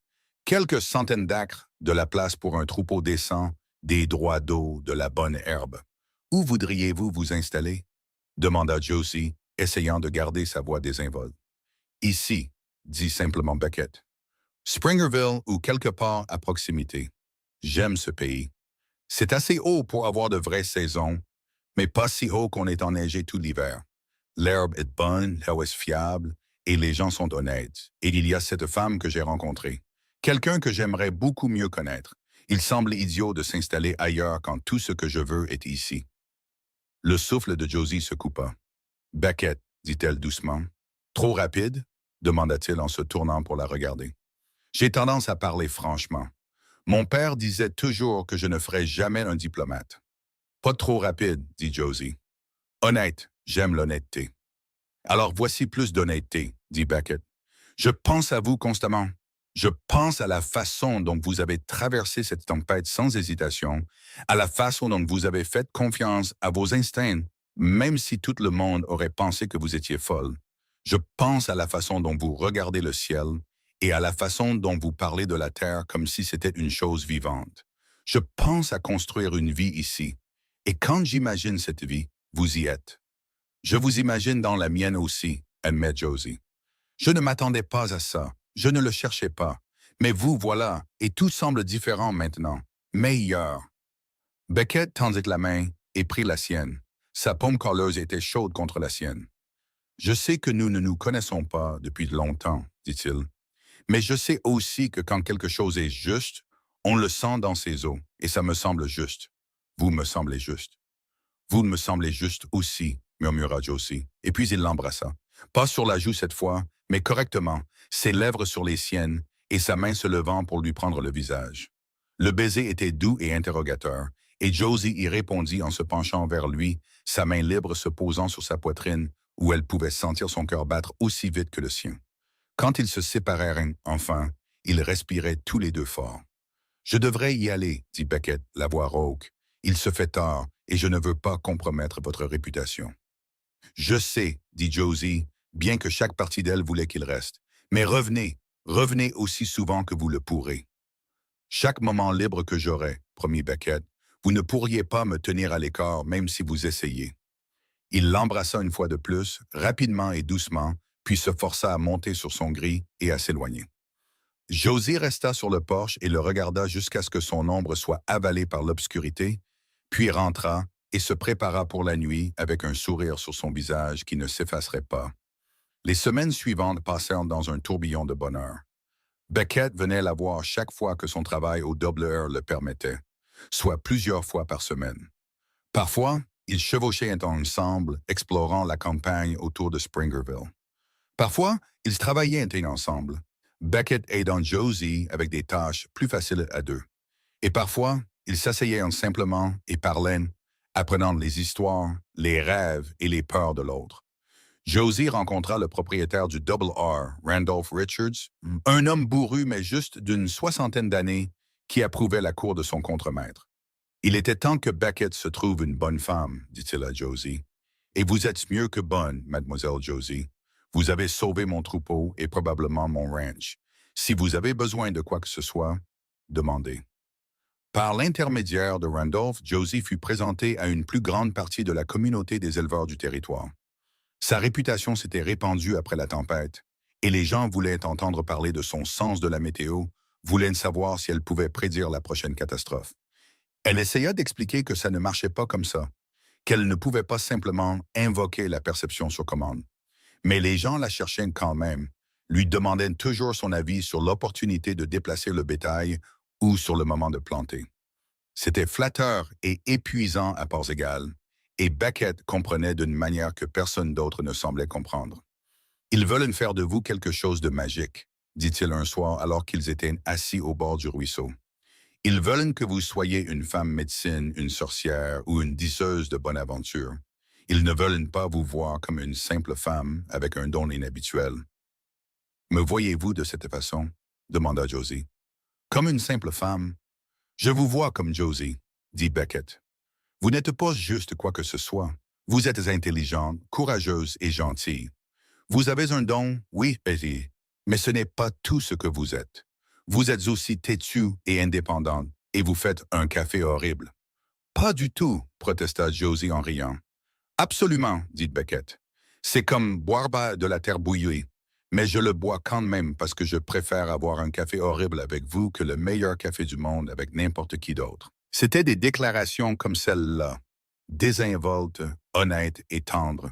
Quelques centaines d'acres, de la place pour un troupeau décent, des droits d'eau, de la bonne herbe. Où voudriez-vous vous installer? Demanda Josie, essayant de garder sa voix désinvolte. Ici, dit simplement Beckett. Springerville ou quelque part à proximité. J'aime ce pays. C'est assez haut pour avoir de vraies saisons, mais pas si haut qu'on est enneigé tout l'hiver. L'herbe est bonne, l'eau est fiable, et les gens sont honnêtes. Et il y a cette femme que j'ai rencontrée. Quelqu'un que j'aimerais beaucoup mieux connaître. Il semble idiot de s'installer ailleurs quand tout ce que je veux est ici. Le souffle de Josie se coupa. « Beckett, dit-elle doucement. « Trop rapide? » demanda-t-il en se tournant pour la regarder. « J'ai tendance à parler franchement. Mon père disait toujours que je ne ferais jamais un diplomate. »« Pas trop rapide, dit Josie. »« Honnête, j'aime l'honnêteté. »« Alors voici plus d'honnêteté, dit Beckett. Je pense à vous constamment. Je pense à la façon dont vous avez traversé cette tempête sans hésitation, à la façon dont vous avez fait confiance à vos instincts, même si tout le monde aurait pensé que vous étiez folle. Je pense à la façon dont vous regardez le ciel et à la façon dont vous parlez de la Terre comme si c'était une chose vivante. Je pense à construire une vie ici, et quand j'imagine cette vie, vous y êtes. Je vous imagine dans la mienne aussi, admet Josie. Je ne m'attendais pas à ça, je ne le cherchais pas. Mais vous voilà, et tout semble différent maintenant, meilleur. Beckett tendit la main et prit la sienne. Sa paume colleuse était chaude contre la sienne. Je sais que nous ne nous connaissons pas depuis longtemps, dit-il. Mais je sais aussi que quand quelque chose est juste, on le sent dans ses os, et ça me semble juste. Vous me semblez juste. Vous me semblez juste aussi, murmura Josie, et puis il l'embrassa. Pas sur la joue cette fois, mais correctement, ses lèvres sur les siennes, et sa main se levant pour lui prendre le visage. Le baiser était doux et interrogateur, et Josie y répondit en se penchant vers lui, sa main libre se posant sur sa poitrine, où elle pouvait sentir son cœur battre aussi vite que le sien. Quand ils se séparèrent enfin, ils respiraient tous les deux fort. « Je devrais y aller, dit Beckett, la voix rauque. Il se fait tard, et je ne veux pas compromettre votre réputation. » « Je sais, dit Josie, bien que chaque partie d'elle voulait qu'il reste. Mais revenez, revenez aussi souvent que vous le pourrez. Chaque moment libre que j'aurai, promit Beckett, vous ne pourriez pas me tenir à l'écart même si vous essayez. Il l'embrassa une fois de plus, rapidement et doucement, puis se força à monter sur son gris et à s'éloigner. Josie resta sur le porche et le regarda jusqu'à ce que son ombre soit avalée par l'obscurité, puis rentra et se prépara pour la nuit avec un sourire sur son visage qui ne s'effacerait pas. Les semaines suivantes passèrent dans un tourbillon de bonheur. Beckett venait la voir chaque fois que son travail au Double R le permettait, soit plusieurs fois par semaine. Parfois, ils chevauchaient ensemble, explorant la campagne autour de Springerville. Parfois, ils travaillaient ensemble, Beckett aidant Josie avec des tâches plus faciles à deux. Et parfois, ils s'asseyaient simplement et parlaient, apprenant les histoires, les rêves et les peurs de l'autre. Josie rencontra le propriétaire du Double R, Randolph Richards, un homme bourru mais juste d'une 60aine d'années qui approuvait la cour de son contremaître. « Il était temps que Beckett se trouve une bonne femme, dit-il à Josie. Et vous êtes mieux que bonne, mademoiselle Josie. Vous avez sauvé mon troupeau et probablement mon ranch. Si vous avez besoin de quoi que ce soit, demandez. » Par l'intermédiaire de Randolph, Josie fut présentée à une plus grande partie de la communauté des éleveurs du territoire. Sa réputation s'était répandue après la tempête, et les gens voulaient entendre parler de son sens de la météo, voulaient savoir si elle pouvait prédire la prochaine catastrophe. Elle essaya d'expliquer que ça ne marchait pas comme ça, qu'elle ne pouvait pas simplement invoquer la perception sur commande. Mais les gens la cherchaient quand même, lui demandaient toujours son avis sur l'opportunité de déplacer le bétail ou sur le moment de planter. C'était flatteur et épuisant à parts égales, et Beckett comprenait d'une manière que personne d'autre ne semblait comprendre. « Ils veulent faire de vous quelque chose de magique, dit-il un soir alors qu'ils étaient assis au bord du ruisseau. Ils veulent que vous soyez une femme médecine, une sorcière ou une disseuse de bonne aventure. Ils ne veulent pas vous voir comme une simple femme avec un don inhabituel. »« Me voyez-vous de cette façon? » demanda Josie. « Comme une simple femme? »« Je vous vois comme Josie, » dit Beckett. « Vous n'êtes pas juste quoi que ce soit. Vous êtes intelligente, courageuse et gentille. Vous avez un don, oui, Betty, mais ce n'est pas tout ce que vous êtes. Vous êtes aussi têtue et indépendante, et vous faites un café horrible. »« Pas du tout, » protesta Josie en riant. « Absolument, dit Beckett. C'est comme boire de la terre bouillie, mais je le bois quand même parce que je préfère avoir un café horrible avec vous que le meilleur café du monde avec n'importe qui d'autre. » C'était des déclarations comme celle-là, désinvoltes, honnêtes et tendres,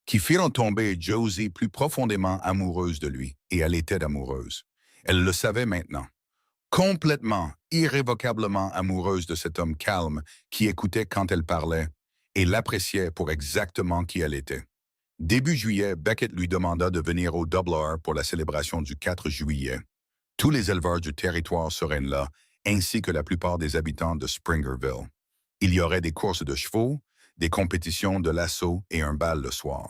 qui firent tomber Josie plus profondément amoureuse de lui, et elle était amoureuse. Elle le savait maintenant. Complètement, irrévocablement amoureuse de cet homme calme qui écoutait quand elle parlait et l'appréciait pour exactement qui elle était. Début juillet, Beckett lui demanda de venir au Double R pour la célébration du 4 juillet. Tous les éleveurs du territoire seraient là, ainsi que la plupart des habitants de Springerville. Il y aurait des courses de chevaux, des compétitions de lasso et un bal le soir.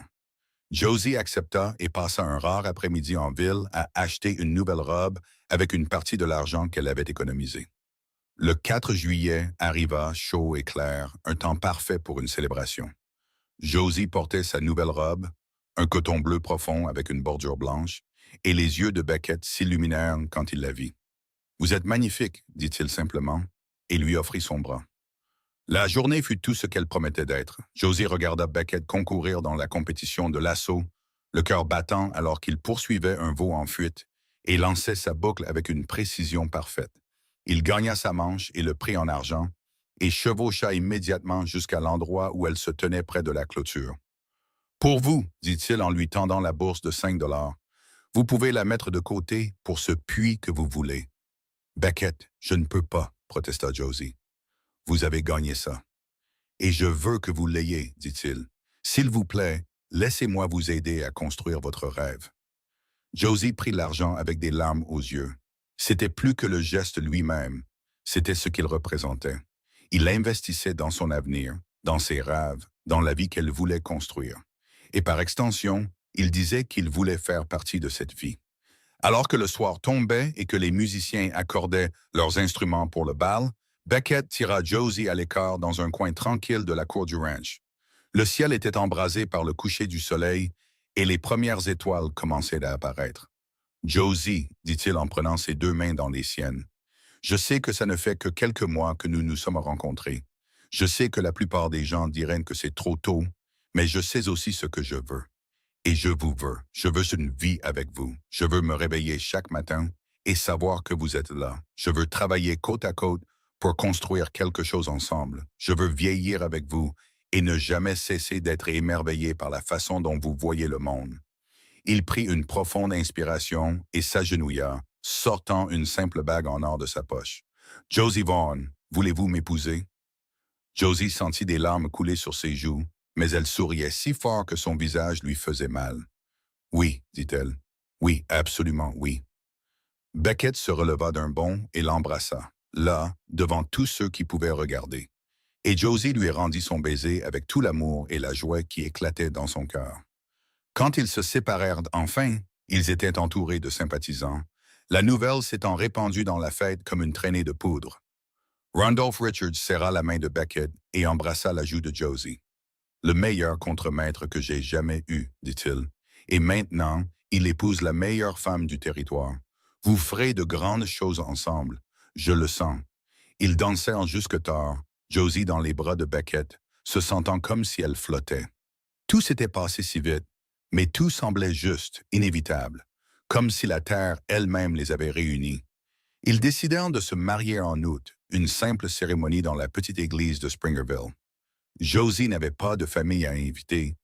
Josie accepta et passa un rare après-midi en ville à acheter une nouvelle robe avec une partie de l'argent qu'elle avait économisé. Le 4 juillet arriva chaud et clair, un temps parfait pour une célébration. Josie portait sa nouvelle robe, un coton bleu profond avec une bordure blanche, et les yeux de Beckett s'illuminèrent quand il la vit. « Vous êtes magnifique, dit-il simplement, et lui offrit son bras. La journée fut tout ce qu'elle promettait d'être. Josie regarda Beckett concourir dans la compétition de l'assaut, le cœur battant alors qu'il poursuivait un veau en fuite et lançait sa boucle avec une précision parfaite. Il gagna sa manche et le prit en argent, et chevaucha immédiatement jusqu'à l'endroit où elle se tenait près de la clôture. « Pour vous, dit-il en lui tendant la bourse de 5 $, vous pouvez la mettre de côté pour ce puits que vous voulez. »« Beckett, je ne peux pas, protesta Josie. Vous avez gagné ça. Et je veux que vous l'ayez, dit-il. S'il vous plaît, laissez-moi vous aider à construire votre rêve. » Josie prit l'argent avec des larmes aux yeux. C'était plus que le geste lui-même, c'était ce qu'il représentait. Il l'investissait dans son avenir, dans ses rêves, dans la vie qu'elle voulait construire. Et par extension, il disait qu'il voulait faire partie de cette vie. Alors que le soir tombait et que les musiciens accordaient leurs instruments pour le bal, Beckett tira Josie à l'écart dans un coin tranquille de la cour du ranch. Le ciel était embrasé par le coucher du soleil et les premières étoiles commençaient à apparaître. « Josie, dit-il en prenant ses 2 mains dans les siennes, je sais que ça ne fait que quelques mois que nous nous sommes rencontrés. Je sais que la plupart des gens diraient que c'est trop tôt, mais je sais aussi ce que je veux. Et je vous veux. Je veux une vie avec vous. Je veux me réveiller chaque matin et savoir que vous êtes là. Je veux travailler côte à côte pour construire quelque chose ensemble. Je veux vieillir avec vous et ne jamais cesser d'être émerveillé par la façon dont vous voyez le monde. » Il prit une profonde inspiration et s'agenouilla, sortant une simple bague en or de sa poche. « Josie Vaughn, voulez-vous m'épouser? » Josie sentit des larmes couler sur ses joues, mais elle souriait si fort que son visage lui faisait mal. « Oui, dit-elle. Oui, absolument oui. » Beckett se releva d'un bond et l'embrassa, là, devant tous ceux qui pouvaient regarder. Et Josie lui rendit son baiser avec tout l'amour et la joie qui éclataient dans son cœur. Quand ils se séparèrent enfin, ils étaient entourés de sympathisants. La nouvelle s'étant répandue dans la fête comme une traînée de poudre. Randolph Richards serra la main de Beckett et embrassa la joue de Josie. « Le meilleur contremaître que j'ai jamais eu, dit-il. Et maintenant, il épouse la meilleure femme du territoire. Vous ferez de grandes choses ensemble. Je le sens. » Ils dansèrent jusque tard, Josie dans les bras de Beckett, se sentant comme si elle flottait. Tout s'était passé si vite, mais tout semblait juste, inévitable, comme si la terre elle-même les avait réunis. Ils décidèrent de se marier en août, une simple cérémonie dans la petite église de Springerville. Josie n'avait pas de famille à inviter,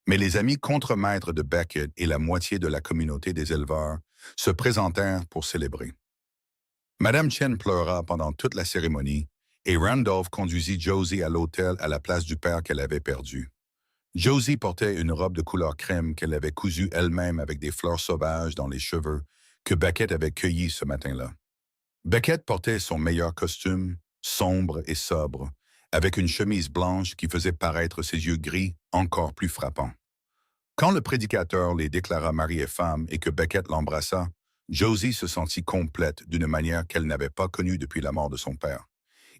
mais les amis contremaîtres de Beckett et la moitié de la communauté des éleveurs se présentèrent pour célébrer. Madame Chen pleura pendant toute la cérémonie et Randolph conduisit Josie à l'hôtel à la place du père qu'elle avait perdu. Josie portait une robe de couleur crème qu'elle avait cousue elle-même avec des fleurs sauvages dans les cheveux que Beckett avait cueillis ce matin-là. Beckett portait son meilleur costume, sombre et sobre, avec une chemise blanche qui faisait paraître ses yeux gris encore plus frappants. Quand le prédicateur les déclara mari et femme et que Beckett l'embrassa, Josie se sentit complète d'une manière qu'elle n'avait pas connue depuis la mort de son père.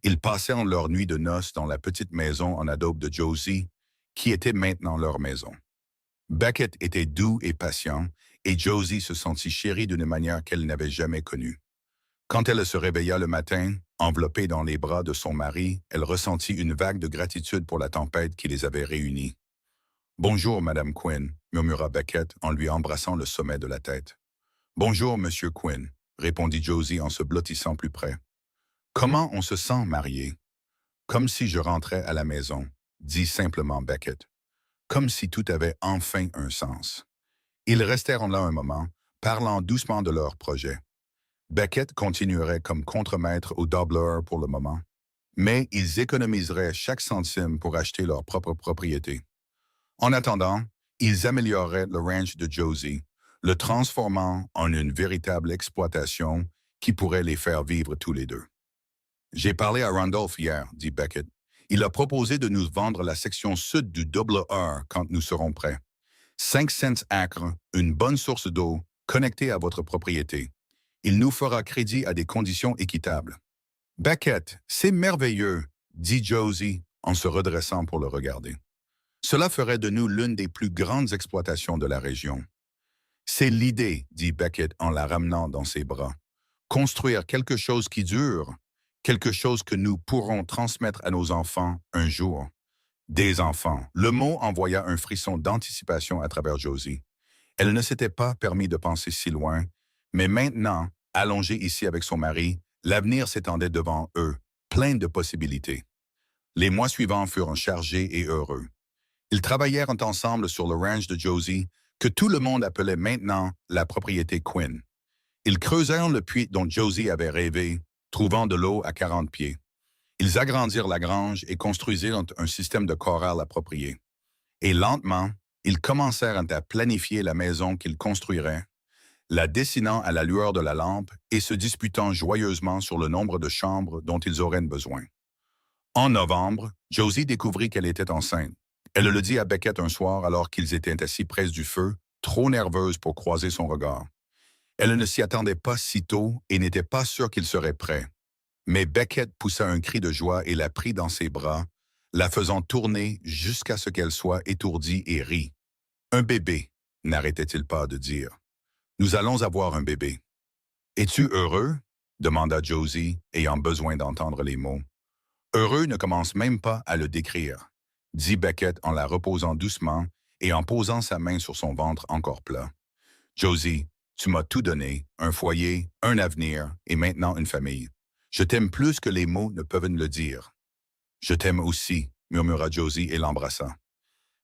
Ils passèrent leur nuit de noces dans la petite maison en adobe de Josie, qui était maintenant leur maison. Beckett était doux et patient, et Josie se sentit chérie d'une manière qu'elle n'avait jamais connue. Quand elle se réveilla le matin, enveloppée dans les bras de son mari, elle ressentit une vague de gratitude pour la tempête qui les avait réunis. « Bonjour, Madame Quinn », murmura Beckett en lui embrassant le sommet de la tête. « Bonjour, Monsieur Quinn », répondit Josie en se blottissant plus près. « Comment on se sent marié? »« Comme si je rentrais à la maison, » dit simplement Beckett. Comme si tout avait enfin un sens. Ils restèrent là un moment, parlant doucement de leur projet. Beckett continuerait comme contremaître au Dobler pour le moment, mais ils économiseraient chaque centime pour acheter leur propre propriété. En attendant, ils amélioreraient le ranch de Josie, le transformant en une véritable exploitation qui pourrait les faire vivre tous les deux. « J'ai parlé à Randolph hier, » dit Beckett. « Il a proposé de nous vendre la section sud du Double R quand nous serons prêts. 5 cents acres, une bonne source d'eau, connectée à votre propriété. Il nous fera crédit à des conditions équitables. »« Beckett, c'est merveilleux, » dit Josie en se redressant pour le regarder. « Cela ferait de nous l'une des plus grandes exploitations de la région. » C'est l'idée, dit Beckett en la ramenant dans ses bras. Construire quelque chose qui dure, quelque chose que nous pourrons transmettre à nos enfants un jour. Des enfants. Le mot envoya un frisson d'anticipation à travers Josie. Elle ne s'était pas permis de penser si loin, mais maintenant, allongée ici avec son mari, l'avenir s'étendait devant eux, plein de possibilités. Les mois suivants furent chargés et heureux. Ils travaillèrent ensemble sur le ranch de Josie, que tout le monde appelait maintenant la propriété Quinn. Ils creusèrent le puits dont Josie avait rêvé, trouvant de l'eau à 40 pieds. Ils agrandirent la grange et construisirent un système de corral approprié. Et lentement, ils commencèrent à planifier la maison qu'ils construiraient, la dessinant à la lueur de la lampe et se disputant joyeusement sur le nombre de chambres dont ils auraient besoin. En novembre, Josie découvrit qu'elle était enceinte. Elle le dit à Beckett un soir alors qu'ils étaient assis près du feu, trop nerveuse pour croiser son regard. Elle ne s'y attendait pas si tôt et n'était pas sûre qu'il serait prêt. Mais Beckett poussa un cri de joie et la prit dans ses bras, la faisant tourner jusqu'à ce qu'elle soit étourdie et rit. « Un bébé », n'arrêtait-il pas de dire. « Nous allons avoir un bébé. »« Es-tu heureux ?» demanda Josie, ayant besoin d'entendre les mots. « Heureux ne commence même pas à le décrire, » dit Beckett en la reposant doucement et en posant sa main sur son ventre encore plat. « Josie, tu m'as tout donné, un foyer, un avenir et maintenant une famille. Je t'aime plus que les mots ne peuvent le dire. »« Je t'aime aussi, » murmura Josie et l'embrassa.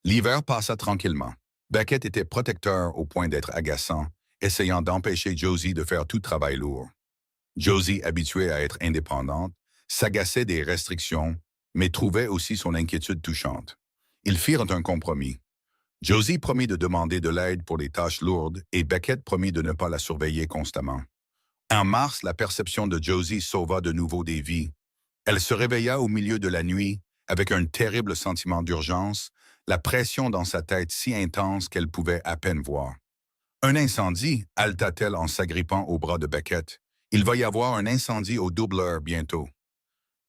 L'hiver passa tranquillement. Beckett était protecteur au point d'être agaçant, essayant d'empêcher Josie de faire tout travail lourd. Josie, habituée à être indépendante, s'agaçait des restrictions, mais trouvait aussi son inquiétude touchante. Ils firent un compromis. Josie promit de demander de l'aide pour les tâches lourdes et Beckett promit de ne pas la surveiller constamment. En mars, la perception de Josie sauva de nouveau des vies. Elle se réveilla au milieu de la nuit avec un terrible sentiment d'urgence, la pression dans sa tête si intense qu'elle pouvait à peine voir. « Un incendie » halta-t-elle en s'agrippant au bras de Beckett. « Il va y avoir un incendie au doubleur bientôt. »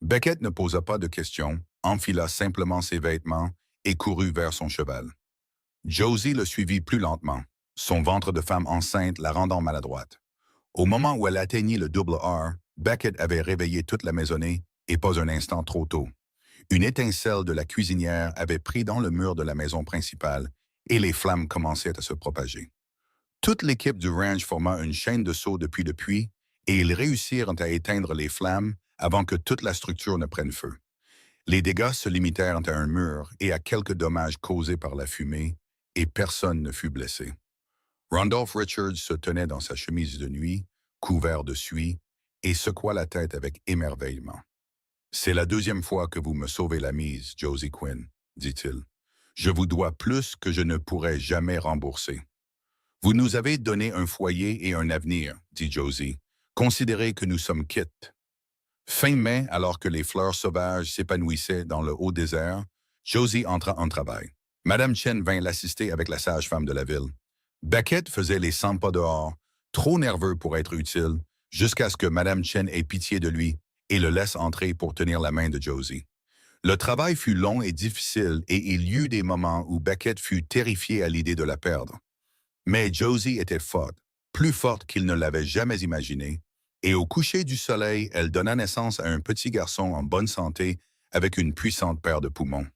Beckett ne posa pas de questions, enfila simplement ses vêtements et courut vers son cheval. Josie le suivit plus lentement, son ventre de femme enceinte la rendant maladroite. Au moment où elle atteignit le double R, Beckett avait réveillé toute la maisonnée et pas un instant trop tôt. Une étincelle de la cuisinière avait pris dans le mur de la maison principale et les flammes commençaient à se propager. Toute l'équipe du ranch forma une chaîne de sauts depuis le puits et ils réussirent à éteindre les flammes avant que toute la structure ne prenne feu. Les dégâts se limitèrent à un mur et à quelques dommages causés par la fumée, et personne ne fut blessé. Randolph Richards se tenait dans sa chemise de nuit, couvert de suie, et secoua la tête avec émerveillement. « C'est la deuxième fois que vous me sauvez la mise, Josie Quinn, » dit-il. « Je vous dois plus que je ne pourrai jamais rembourser. »« Vous nous avez donné un foyer et un avenir, » dit Josie. « Considérez que nous sommes quittes. » Fin mai, alors que les fleurs sauvages s'épanouissaient dans le haut désert, Josie entra en travail. Madame Chen vint l'assister avec la sage-femme de la ville. Beckett faisait les 100 pas dehors, trop nerveux pour être utile, jusqu'à ce que Madame Chen ait pitié de lui et le laisse entrer pour tenir la main de Josie. Le travail fut long et difficile et il y eut des moments où Beckett fut terrifié à l'idée de la perdre. Mais Josie était forte, plus forte qu'il ne l'avait jamais imaginé, et au coucher du soleil, elle donna naissance à un petit garçon en bonne santé avec une puissante paire de poumons.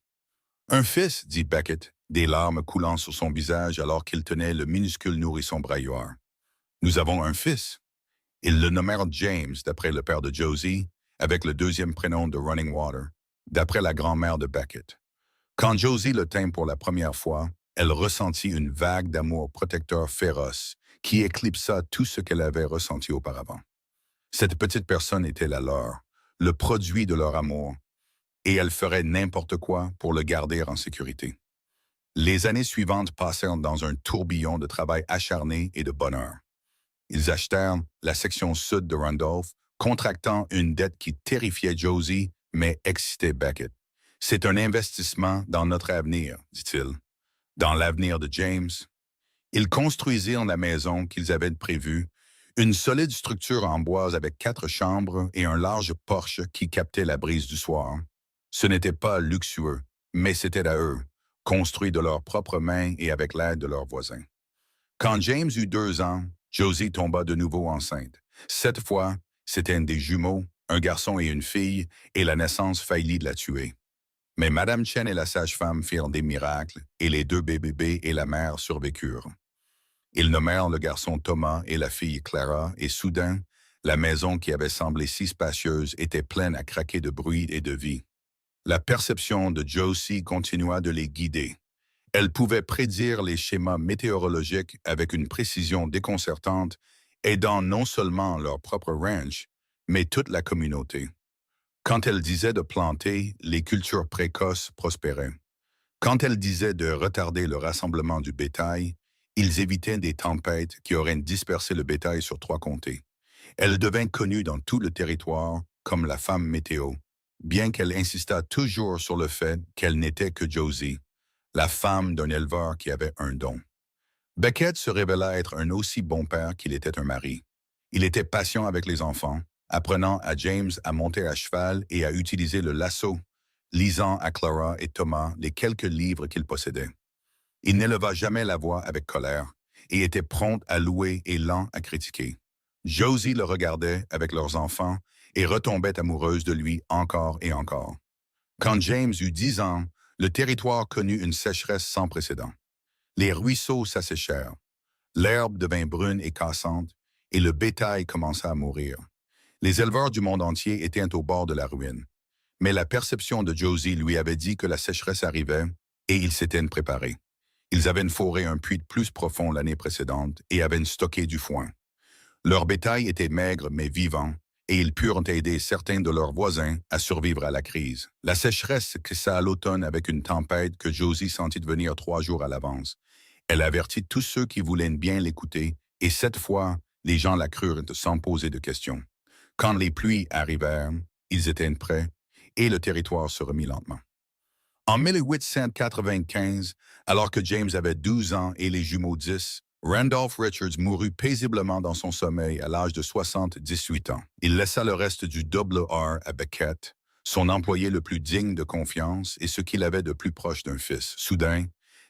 « Un fils, » dit Beckett, des larmes coulant sur son visage alors qu'il tenait le minuscule nourrisson brailloire. « Nous avons un fils. » Ils le nommèrent James, d'après le père de Josie, avec le deuxième prénom de Running Water, d'après la grand-mère de Beckett. Quand Josie le tint pour la première fois, elle ressentit une vague d'amour protecteur féroce qui éclipsa tout ce qu'elle avait ressenti auparavant. Cette petite personne était la leur, le produit de leur amour, et elle ferait n'importe quoi pour le garder en sécurité. Les années suivantes passèrent dans un tourbillon de travail acharné et de bonheur. Ils achetèrent la section sud de Randolph, contractant une dette qui terrifiait Josie, mais excitait Beckett. « C'est un investissement dans notre avenir, » dit-il. « Dans l'avenir de James. » Ils construisirent la maison qu'ils avaient prévue, une solide structure en bois avec 4 chambres et un large porche qui captait la brise du soir. Ce n'était pas luxueux, mais c'était à eux, construit de leurs propres mains et avec l'aide de leurs voisins. Quand James eut 2 ans, Josie tomba de nouveau enceinte. Cette fois, c'était des jumeaux, un garçon et une fille, et la naissance faillit de la tuer. Mais Madame Chen et la sage-femme firent des miracles, et les 2 bébés et la mère survécurent. Ils nommèrent le garçon Thomas et la fille Clara, et soudain, la maison qui avait semblé si spacieuse était pleine à craquer de bruit et de vie. La perception de Josie continua de les guider. Elle pouvait prédire les schémas météorologiques avec une précision déconcertante, aidant non seulement leur propre ranch, mais toute la communauté. Quand elle disait de planter, les cultures précoces prospéraient. Quand elle disait de retarder le rassemblement du bétail, ils évitaient des tempêtes qui auraient dispersé le bétail sur 3 comtés. Elle devint connue dans tout le territoire comme la femme météo, bien qu'elle insistât toujours sur le fait qu'elle n'était que Josie, la femme d'un éleveur qui avait un don. Beckett se révéla être un aussi bon père qu'il était un mari. Il était patient avec les enfants, apprenant à James à monter à cheval et à utiliser le lasso, lisant à Clara et Thomas les quelques livres qu'il possédait. Il n'éleva jamais la voix avec colère et était prompt à louer et lent à critiquer. Josie le regardait avec leurs enfants et retombait amoureuse de lui encore et encore. Quand James eut 10 ans, le territoire connut une sécheresse sans précédent. Les ruisseaux s'asséchèrent, l'herbe devint brune et cassante, et le bétail commença à mourir. Les éleveurs du monde entier étaient au bord de la ruine. Mais la perception de Josie lui avait dit que la sécheresse arrivait, et ils s'étaient préparés. Ils avaient foré un puits plus profond l'année précédente et avaient stocké du foin. Leur bétail était maigre mais vivant, et ils purent aider certains de leurs voisins à survivre à la crise. La sécheresse cessa à l'automne avec une tempête que Josie sentit venir 3 jours à l'avance. Elle avertit tous ceux qui voulaient bien l'écouter, et cette fois, les gens la crurent sans poser de questions. Quand les pluies arrivèrent, ils étaient prêts, et le territoire se remit lentement. En 1895, alors que James avait 12 ans et les jumeaux 10, Randolph Richards mourut paisiblement dans son sommeil à l'âge de 78 ans. Il laissa le reste du double R à Beckett, son employé le plus digne de confiance et ce qu'il avait de plus proche d'un fils. Soudain,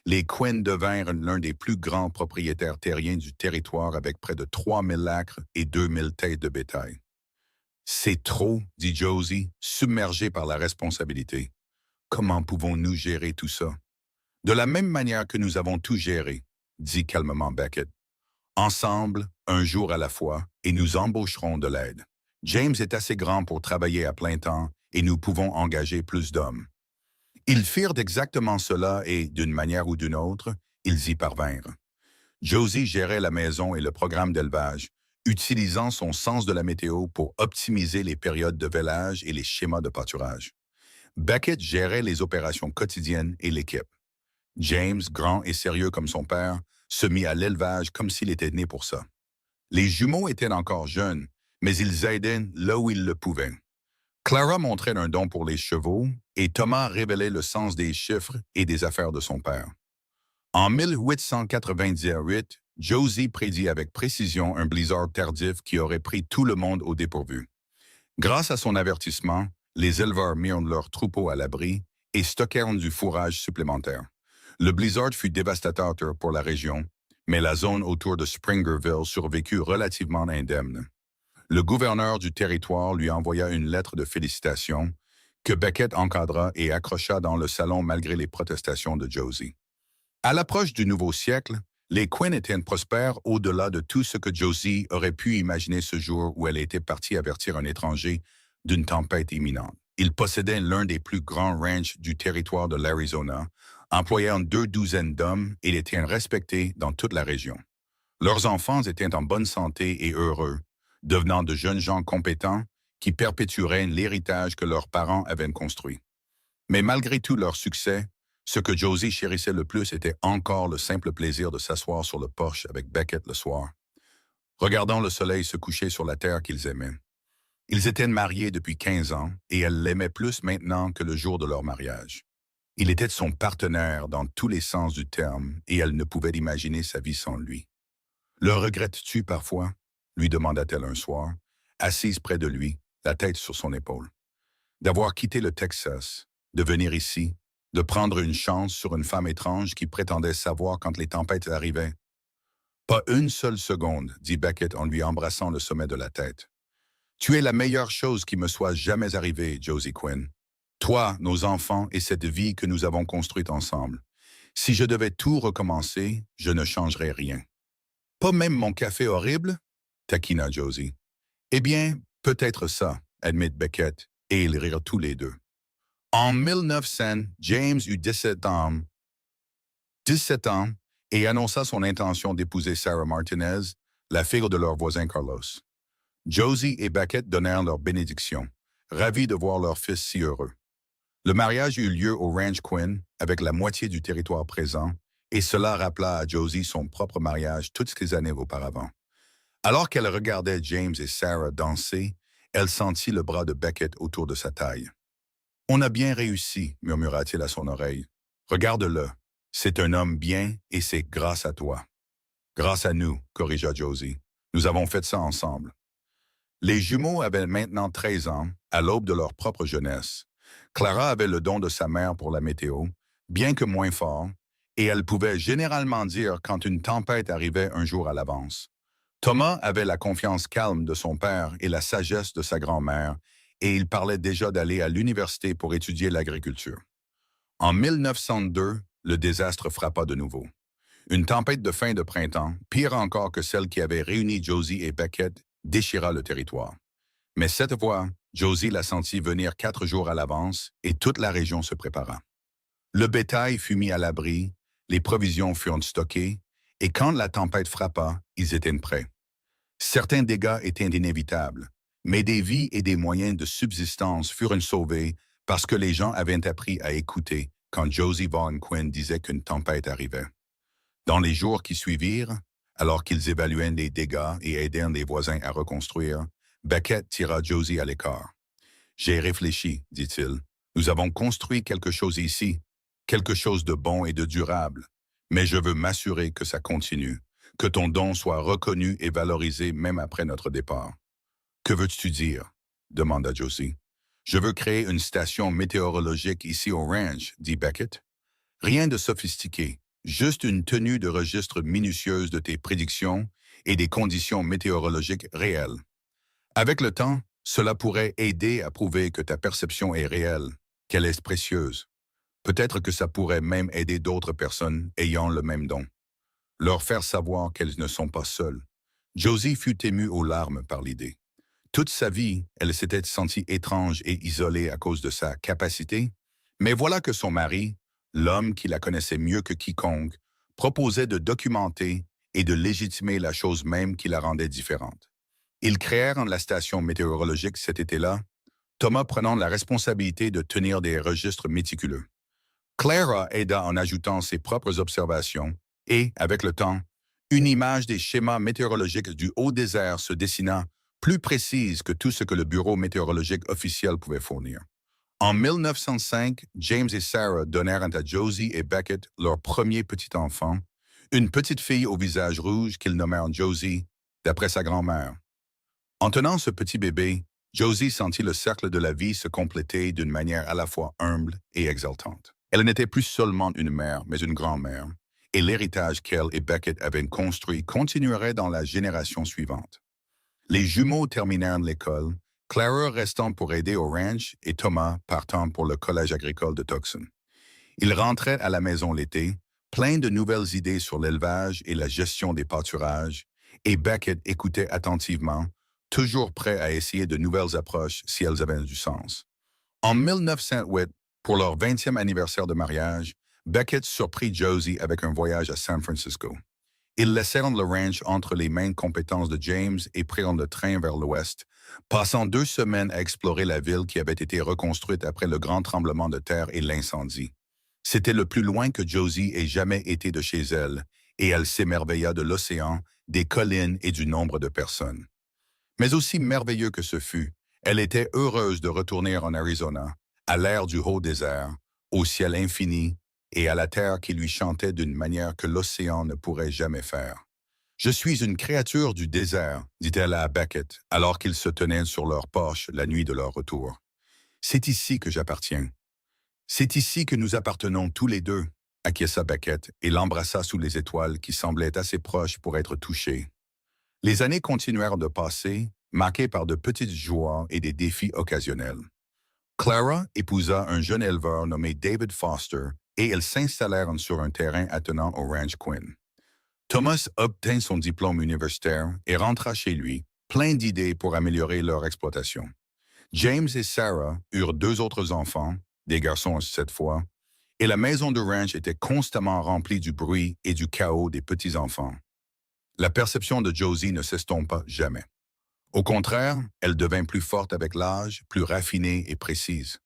les Quinn devinrent l'un des plus grands propriétaires terriens du territoire avec près de 3000 acres et 2000 têtes de bétail. C'est trop, dit Josie, submergée par la responsabilité. Comment pouvons-nous gérer tout ça? De la même manière que nous avons tout géré, dit calmement Beckett. Ensemble, un jour à la fois, et nous embaucherons de l'aide. James est assez grand pour travailler à plein temps et nous pouvons engager plus d'hommes. Ils firent exactement cela et, d'une manière ou d'une autre, ils y parvinrent. Josie gérait la maison et le programme d'élevage, utilisant son sens de la météo pour optimiser les périodes de vélage et les schémas de pâturage. Beckett gérait les opérations quotidiennes et l'équipe. James, grand et sérieux comme son père, se mit à l'élevage comme s'il était né pour ça. Les jumeaux étaient encore jeunes, mais ils aidaient là où ils le pouvaient. Clara montrait un don pour les chevaux et Thomas révélait le sens des chiffres et des affaires de son père. En 1898, Josie prédit avec précision un blizzard tardif qui aurait pris tout le monde au dépourvu. Grâce à son avertissement, les éleveurs mirent leurs troupeaux à l'abri et stockèrent du fourrage supplémentaire. Le blizzard fut dévastateur pour la région, mais la zone autour de Springerville survécut relativement indemne. Le gouverneur du territoire lui envoya une lettre de félicitations que Beckett encadra et accrocha dans le salon malgré les protestations de Josie. À l'approche du nouveau siècle, les Quinn étaient prospères au-delà de tout ce que Josie aurait pu imaginer ce jour où elle était partie avertir un étranger d'une tempête imminente. Ils possédaient l'un des plus grands ranchs du territoire de l'Arizona, employant 2 douzaines d'hommes et étaient respectés dans toute la région. Leurs enfants étaient en bonne santé et heureux, devenant de jeunes gens compétents qui perpétueraient l'héritage que leurs parents avaient construit. Mais malgré tout leur succès, ce que Josie chérissait le plus était encore le simple plaisir de s'asseoir sur le porche avec Beckett le soir, regardant le soleil se coucher sur la terre qu'ils aimaient. Ils étaient mariés depuis 15 ans et elle l'aimait plus maintenant que le jour de leur mariage. Il était son partenaire dans tous les sens du terme et elle ne pouvait imaginer sa vie sans lui. « Le regrettes-tu parfois ?» lui demanda-t-elle un soir, assise près de lui, la tête sur son épaule. « D'avoir quitté le Texas, de venir ici, de prendre une chance sur une femme étrange qui prétendait savoir quand les tempêtes arrivaient. » Pas une seule seconde, dit Beckett en lui embrassant le sommet de la tête. Tu es la meilleure chose qui me soit jamais arrivée, Josie Quinn. Toi, nos enfants et cette vie que nous avons construite ensemble. Si je devais tout recommencer, je ne changerais rien. Pas même mon café horrible? Taquina Josie. Eh bien, peut-être ça, admet Beckett, et ils rirent tous les deux. En 1900, James eut 17 ans et annonça son intention d'épouser Sarah Martinez, la fille de leur voisin Carlos. Josie et Beckett donnèrent leur bénédiction, ravis de voir leur fils si heureux. Le mariage eut lieu au Ranch Quinn avec la moitié du territoire présent, et cela rappela à Josie son propre mariage toutes ces années auparavant. Alors qu'elle regardait James et Sarah danser, elle sentit le bras de Beckett autour de sa taille. « On a bien réussi, murmura-t-il à son oreille. « Regarde-le, c'est un homme bien et c'est grâce à toi. »« Grâce à nous, corrigea Josie. Nous avons fait ça ensemble. » Les jumeaux avaient maintenant 13 ans, à l'aube de leur propre jeunesse. Clara avait le don de sa mère pour la météo, bien que moins fort, et elle pouvait généralement dire quand une tempête arrivait un jour à l'avance. Thomas avait la confiance calme de son père et la sagesse de sa grand-mère, et il parlait déjà d'aller à l'université pour étudier l'agriculture. En 1902, le désastre frappa de nouveau. Une tempête de fin de printemps, pire encore que celle qui avait réuni Josie et Beckett, déchira le territoire. Mais cette fois, Josie la sentit venir 4 jours à l'avance et toute la région se prépara. Le bétail fut mis à l'abri, les provisions furent stockées, et quand la tempête frappa, ils étaient prêts. Certains dégâts étaient inévitables, mais des vies et des moyens de subsistance furent sauvés parce que les gens avaient appris à écouter quand Josie Vaughan Quinn disait qu'une tempête arrivait. Dans les jours qui suivirent, alors qu'ils évaluaient les dégâts et aidèrent les voisins à reconstruire, Beckett tira Josie à l'écart. « J'ai réfléchi, dit-il. Nous avons construit quelque chose ici, quelque chose de bon et de durable, mais je veux m'assurer que ça continue, que ton don soit reconnu et valorisé même après notre départ. »« Que veux-tu dire? » demanda Josie. « Je veux créer une station météorologique ici au ranch, dit Beckett. Rien de sophistiqué, juste une tenue de registre minutieuse de tes prédictions et des conditions météorologiques réelles. Avec le temps, cela pourrait aider à prouver que ta perception est réelle, qu'elle est précieuse. Peut-être que ça pourrait même aider d'autres personnes ayant le même don. Leur faire savoir qu'elles ne sont pas seules. » Josie fut émue aux larmes par l'idée. Toute sa vie, elle s'était sentie étrange et isolée à cause de sa capacité, mais voilà que son mari, l'homme qui la connaissait mieux que quiconque, proposait de documenter et de légitimer la chose même qui la rendait différente. Ils créèrent la station météorologique cet été-là, Thomas prenant la responsabilité de tenir des registres méticuleux. Clara aida en ajoutant ses propres observations et, avec le temps, une image des schémas météorologiques du haut désert se dessina plus précise que tout ce que le bureau météorologique officiel pouvait fournir. En 1905, James et Sarah donnèrent à Josie et Beckett leur premier petit enfant, une petite fille au visage rouge qu'ils nommèrent Josie, d'après sa grand-mère. En tenant ce petit bébé, Josie sentit le cercle de la vie se compléter d'une manière à la fois humble et exaltante. Elle n'était plus seulement une mère, mais une grand-mère, et l'héritage qu'elle et Beckett avaient construit continuerait dans la génération suivante. Les jumeaux terminèrent l'école, Clara restant pour aider au ranch et Thomas partant pour le collège agricole de Tucson. Ils rentraient à la maison l'été, pleins de nouvelles idées sur l'élevage et la gestion des pâturages, et Beckett écoutait attentivement, toujours prêt à essayer de nouvelles approches si elles avaient du sens. En 1908, pour leur 20e anniversaire de mariage, Beckett surprit Josie avec un voyage à San Francisco. Ils laissèrent le ranch entre les mains compétences de James et prirent le train vers l'ouest, passant 2 semaines à explorer la ville qui avait été reconstruite après le grand tremblement de terre et l'incendie. C'était le plus loin que Josie ait jamais été de chez elle, et elle s'émerveilla de l'océan, des collines et du nombre de personnes. Mais aussi merveilleux que ce fut, elle était heureuse de retourner en Arizona, à l'air du haut désert, au ciel infini et à la terre qui lui chantait d'une manière que l'océan ne pourrait jamais faire. « Je suis une créature du désert, dit-elle à Beckett, alors qu'ils se tenaient sur leur porche la nuit de leur retour. C'est ici que j'appartiens. C'est ici que nous appartenons tous les deux, acquiesça Beckett et l'embrassa sous les étoiles qui semblaient assez proches pour être touchées. Les années continuèrent de passer, marquées par de petites joies et des défis occasionnels. Clara épousa un jeune éleveur nommé David Foster et ils s'installèrent sur un terrain attenant au Ranch Quinn. Thomas obtint son diplôme universitaire et rentra chez lui, plein d'idées pour améliorer leur exploitation. James et Sarah eurent 2 autres enfants, des garçons cette fois, et la maison de ranch était constamment remplie du bruit et du chaos des petits-enfants. La perception de Josie ne s'estompa jamais. Au contraire, elle devint plus forte avec l'âge, plus raffinée et précise.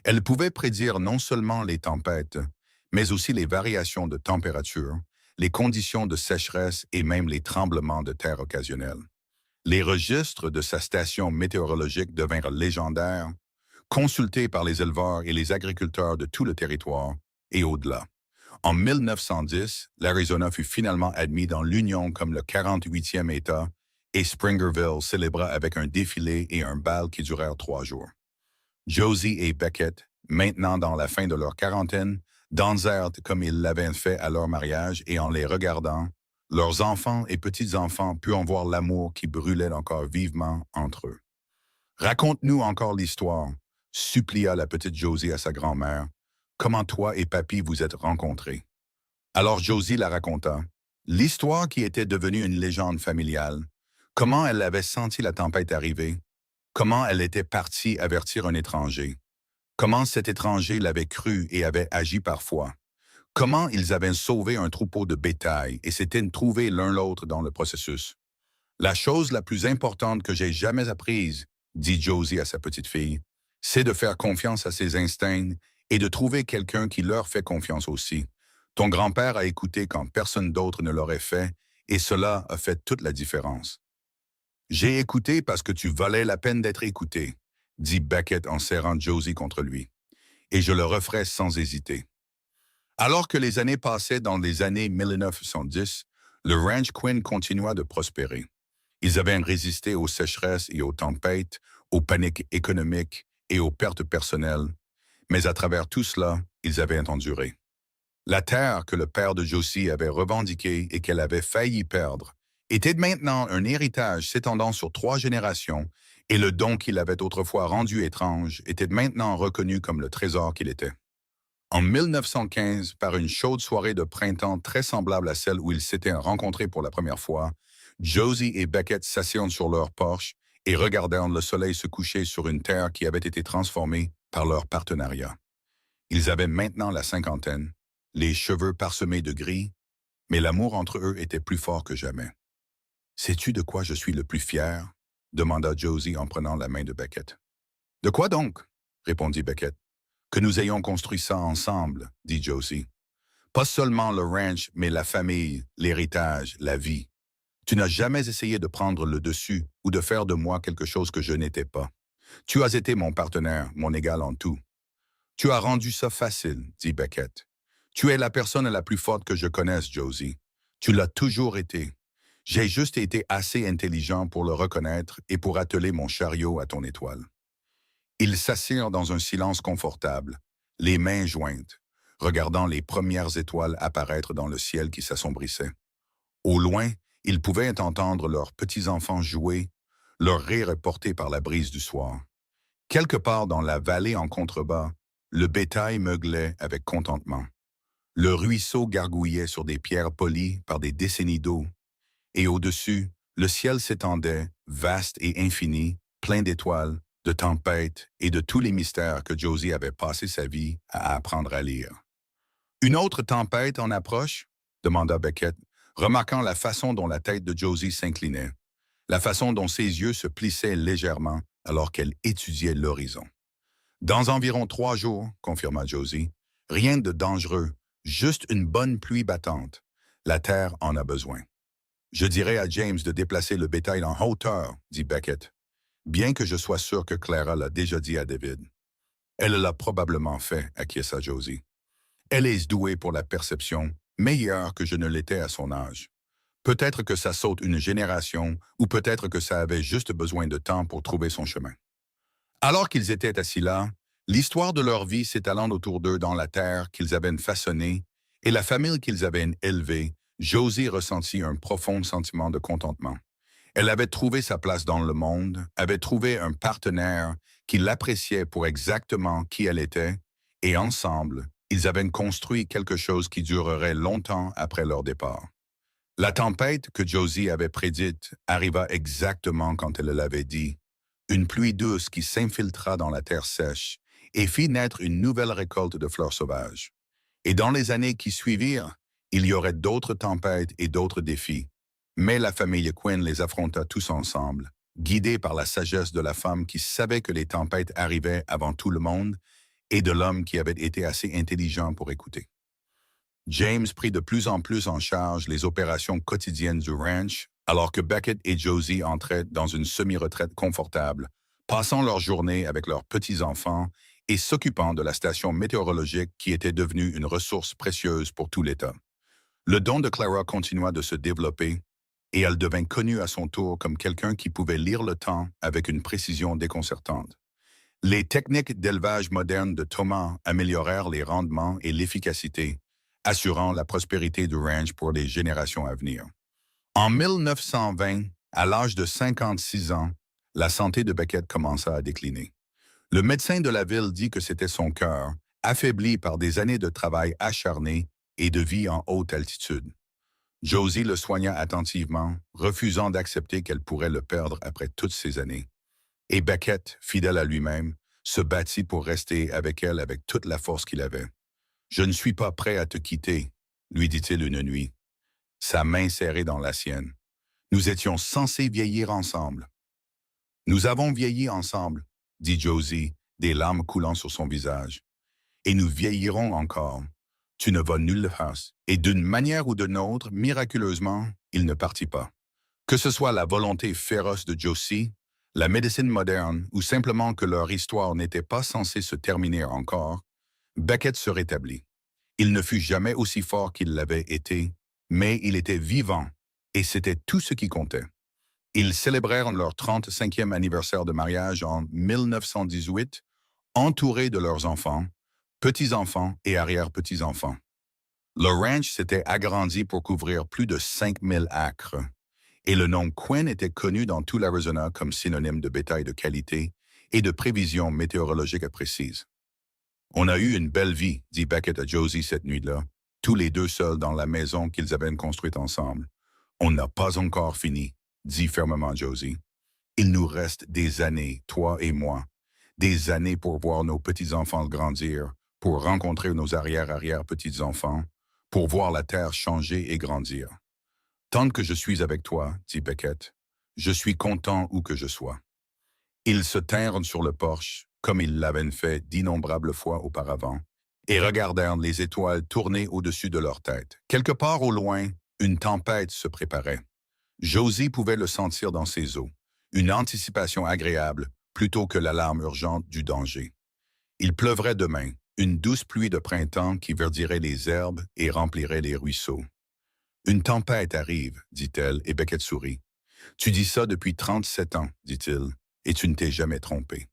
Elle pouvait prédire non seulement les tempêtes, mais aussi les variations de température, les conditions de sécheresse et même les tremblements de terre occasionnels. Les registres de sa station météorologique devinrent légendaires, consultés par les éleveurs et les agriculteurs de tout le territoire et au-delà. En 1910, l'Arizona fut finalement admis dans l'Union comme le 48e État et Springerville célébra avec un défilé et un bal qui durèrent 3 jours. Josie et Beckett, maintenant dans la fin de leur quarantaine, dansèrent comme ils l'avaient fait à leur mariage et en les regardant, leurs enfants et petits-enfants purent en voir l'amour qui brûlait encore vivement entre eux. « Raconte-nous encore l'histoire », supplia la petite Josie à sa grand-mère. « Comment toi et papy vous êtes rencontrés? » Alors Josie la raconta. L'histoire qui était devenue une légende familiale. Comment elle avait senti la tempête arriver. Comment elle était partie avertir un étranger. Comment cet étranger l'avait cru et avait agi parfois. Comment ils avaient sauvé un troupeau de bétail et s'étaient trouvés l'un l'autre dans le processus. La chose la plus importante que j'ai jamais apprise, dit Josie à sa petite fille, c'est de faire confiance à ses instincts et de trouver quelqu'un qui leur fait confiance aussi. Ton grand-père a écouté quand personne d'autre ne l'aurait fait et cela a fait toute la différence. J'ai écouté parce que tu valais la peine d'être écouté, dit Beckett en serrant Josie contre lui. Et je le referai sans hésiter. Alors que les années passaient dans les années 1910, le Ranch Quinn continua de prospérer. Ils avaient résisté aux sécheresses et aux tempêtes, aux paniques économiques et aux pertes personnelles, mais à travers tout cela, ils avaient enduré. La terre que le père de Josie avait revendiquée et qu'elle avait failli perdre était maintenant un héritage s'étendant sur 3 générations et le don qu'il avait autrefois rendu étrange était maintenant reconnu comme le trésor qu'il était. En 1915, par une chaude soirée de printemps très semblable à celle où ils s'étaient rencontrés pour la première fois, Josie et Beckett s'assirent sur leur porche et regardèrent le soleil se coucher sur une terre qui avait été transformée par leur partenariat. Ils avaient maintenant la cinquantaine, les cheveux parsemés de gris, mais l'amour entre eux était plus fort que jamais. « Sais-tu de quoi je suis le plus fier? » demanda Josie en prenant la main de Beckett. « De quoi donc? » répondit Beckett. « Que nous ayons construit ça ensemble, dit Josie. Pas seulement le ranch, mais la famille, l'héritage, la vie. Tu n'as jamais essayé de prendre le dessus ou de faire de moi quelque chose que je n'étais pas. Tu as été mon partenaire, mon égal en tout. Tu as rendu ça facile, dit Beckett. Tu es la personne la plus forte que je connaisse, Josie. Tu l'as toujours été. J'ai juste été assez intelligent pour le reconnaître et pour atteler mon chariot à ton étoile. » Ils s'assirent dans un silence confortable, les mains jointes, regardant les premières étoiles apparaître dans le ciel qui s'assombrissait. Au loin, ils pouvaient entendre leurs petits-enfants jouer, leur rire porté par la brise du soir. Quelque part dans la vallée en contrebas, le bétail meuglait avec contentement. Le ruisseau gargouillait sur des pierres polies par des décennies d'eau, et au-dessus, le ciel s'étendait, vaste et infini, plein d'étoiles, de tempêtes et de tous les mystères que Josie avait passé sa vie à apprendre à lire. « Une autre tempête en approche? » demanda Beckett, remarquant la façon dont la tête de Josie s'inclinait, la façon dont ses yeux se plissaient légèrement alors qu'elle étudiait l'horizon. « Dans environ 3 jours, confirma Josie, rien de dangereux, juste une bonne pluie battante. La terre en a besoin. Je dirai à James de déplacer le bétail en hauteur, dit Beckett, bien que je sois sûr que Clara l'a déjà dit à David. Elle l'a probablement fait, acquiesça Josie. Elle est douée pour la perception, meilleure que je ne l'étais à son âge. Peut-être que ça saute une génération, ou peut-être que ça avait juste besoin de temps pour trouver son chemin. Alors qu'ils étaient assis là, l'histoire de leur vie s'étalant autour d'eux dans la terre qu'ils avaient façonnée Et la famille qu'ils avaient élevée, Josie ressentit un profond sentiment de contentement. Elle avait trouvé sa place dans le monde, avait trouvé un partenaire qui l'appréciait pour exactement qui elle était, et ensemble, ils avaient construit quelque chose qui durerait longtemps après leur départ. La tempête que Josie avait prédite arriva exactement quand elle l'avait dit. Une pluie douce qui s'infiltra dans la terre sèche et fit naître une nouvelle récolte de fleurs sauvages. Et dans les années qui suivirent, il y aurait d'autres tempêtes et d'autres défis. Mais la famille Quinn les affronta tous ensemble, guidée par la sagesse de la femme qui savait que les tempêtes arrivaient avant tout le monde et de l'homme qui avait été assez intelligent pour écouter. James prit de plus en plus en charge les opérations quotidiennes du ranch, alors que Beckett et Josie entraient dans une semi-retraite confortable, passant leur journée avec leurs petits-enfants et s'occupant de la station météorologique qui était devenue une ressource précieuse pour tout l'État. Le don de Clara continua de se développer et elle devint connue à son tour comme quelqu'un qui pouvait lire le temps avec une précision déconcertante. Les techniques d'élevage moderne de Thomas améliorèrent les rendements et l'efficacité, assurant la prospérité du ranch pour les générations à venir. En 1920, à l'âge de 56 ans, la santé de Beckett commença à décliner. Le médecin de la ville dit que c'était son cœur, affaibli par des années de travail acharné et de vie en haute altitude. Josie le soigna attentivement, refusant d'accepter qu'elle pourrait le perdre après toutes ces années. Et Beckett, fidèle à lui-même, se battit pour rester avec elle avec toute la force qu'il avait. « Je ne suis pas prêt à te quitter », lui dit-il une nuit, sa main serrée dans la sienne. Nous étions censés vieillir ensemble. « Nous avons vieilli ensemble », dit Josie, des larmes coulant sur son visage. « Et nous vieillirons encore. Tu ne vas nulle part. » Et d'une manière ou d'une autre, miraculeusement, il ne partit pas. Que ce soit la volonté féroce de Josie, la médecine moderne ou simplement que leur histoire n'était pas censée se terminer encore, Beckett se rétablit. Il ne fut jamais aussi fort qu'il l'avait été, mais il était vivant, et c'était tout ce qui comptait. Ils célébrèrent leur 35e anniversaire de mariage en 1918, entourés de leurs enfants, petits-enfants et arrière-petits-enfants. Le ranch s'était agrandi pour couvrir plus de 5000 acres, et le nom Quinn était connu dans tout l'Arizona comme synonyme de bétail de qualité et de prévisions météorologiques précises. « On a eu une belle vie », dit Beckett à Josie cette nuit-là, tous les deux seuls dans la maison qu'ils avaient construite ensemble. « On n'a pas encore fini », dit fermement Josie. « Il nous reste des années, toi et moi, des années pour voir nos petits-enfants grandir, pour rencontrer nos arrière-arrière-petits-enfants, pour voir la terre changer et grandir. Tant que je suis avec toi, dit Beckett, je suis content où que je sois. » Ils se tinrent sur le porche, comme ils l'avaient fait d'innombrables fois auparavant, et regardèrent les étoiles tourner au-dessus de leur tête. Quelque part au loin, une tempête se préparait. Josie pouvait le sentir dans ses os, une anticipation agréable plutôt que l'alarme urgente du danger. Il pleuvrait demain, une douce pluie de printemps qui verdirait les herbes et remplirait les ruisseaux. « Une tempête arrive, dit-elle, et Beckett sourit. « Tu dis ça depuis 37 ans, dit-il, et tu ne t'es jamais trompé. »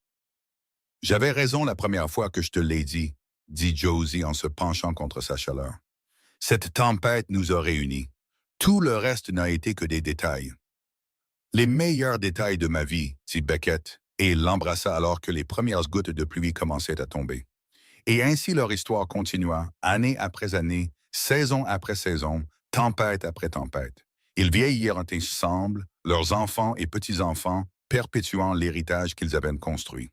« J'avais raison la première fois que je te l'ai dit Josie en se penchant contre sa chaleur. « Cette tempête nous a réunis. Tout le reste n'a été que des détails. »« Les meilleurs détails de ma vie, dit Beckett, et il l'embrassa alors que les premières gouttes de pluie commençaient à tomber. Et ainsi leur histoire continua, année après année, saison après saison, tempête après tempête. Ils vieillirent ensemble, leurs enfants et petits-enfants, perpétuant l'héritage qu'ils avaient construit.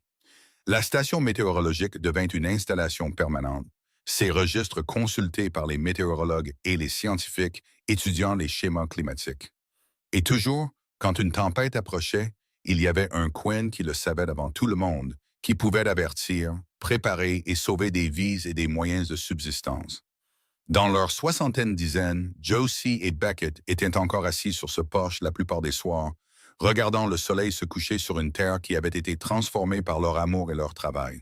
La station météorologique devint une installation permanente, ses registres consultés par les météorologues et les scientifiques étudiant les schémas climatiques. Et toujours, quand une tempête approchait, il y avait un Quinn qui le savait avant tout le monde, qui pouvait l'avertir, préparer et sauver des vies et des moyens de subsistance. Dans leur soixantaine dizaine, Josie et Beckett étaient encore assis sur ce porche la plupart des soirs, regardant le soleil se coucher sur une terre qui avait été transformée par leur amour et leur travail.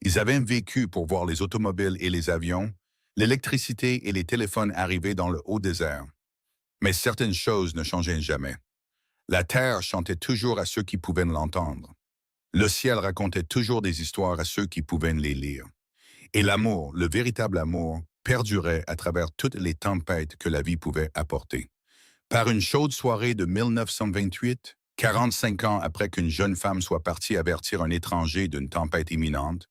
Ils avaient vécu pour voir les automobiles et les avions, l'électricité et les téléphones arriver dans le haut désert. Mais certaines choses ne changeaient jamais. La terre chantait toujours à ceux qui pouvaient l'entendre. Le ciel racontait toujours des histoires à ceux qui pouvaient les lire. Et l'amour, le véritable amour, perdurait à travers toutes les tempêtes que la vie pouvait apporter. Par une chaude soirée de 1928, 45 ans après qu'une jeune femme soit partie avertir un étranger d'une tempête imminente,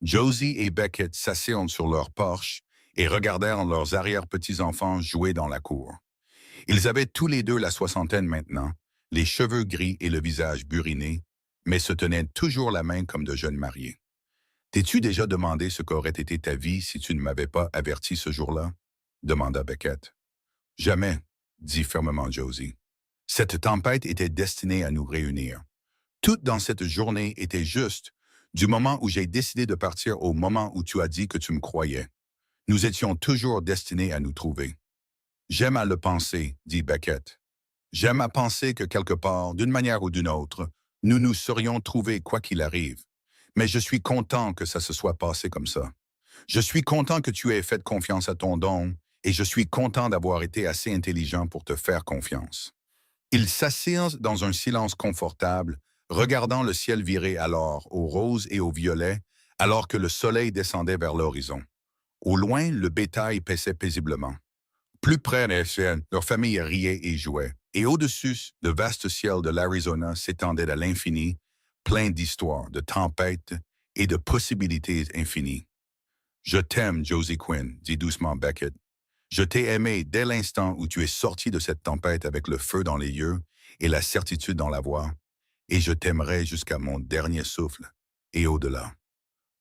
Josie et Beckett s'assirent sur leur porche et regardèrent leurs arrière-petits-enfants jouer dans la cour. Ils avaient tous les deux la soixantaine maintenant, les cheveux gris et le visage buriné, mais se tenaient toujours la main comme de jeunes mariés. « T'es-tu déjà demandé ce qu'aurait été ta vie si tu ne m'avais pas averti ce jour-là? » demanda Beckett. « Jamais, » dit fermement Josie. Cette tempête était destinée à nous réunir. Tout dans cette journée était juste, du moment où j'ai décidé de partir au moment où tu as dit que tu me croyais. Nous étions toujours destinés à nous trouver. J'aime à le penser, dit Beckett. J'aime à penser que quelque part, d'une manière ou d'une autre, nous nous serions trouvés quoi qu'il arrive. Mais je suis content que ça se soit passé comme ça. Je suis content que tu aies fait confiance à ton don, et je suis content d'avoir été assez intelligent pour te faire confiance. Ils s'assirent dans un silence confortable, regardant le ciel virer alors au rose et au violet, alors que le soleil descendait vers l'horizon. Au loin, le bétail paissait paisiblement. Plus près des ciels, leur famille riait et jouait, et au-dessus, le vaste ciel de l'Arizona s'étendait à l'infini, plein d'histoires, de tempêtes et de possibilités infinies. « Je t'aime, Josie Quinn, » dit doucement Beckett. « Je t'ai aimé dès l'instant où tu es sorti de cette tempête avec le feu dans les yeux et la certitude dans la voix, et je t'aimerai jusqu'à mon dernier souffle et au-delà. »«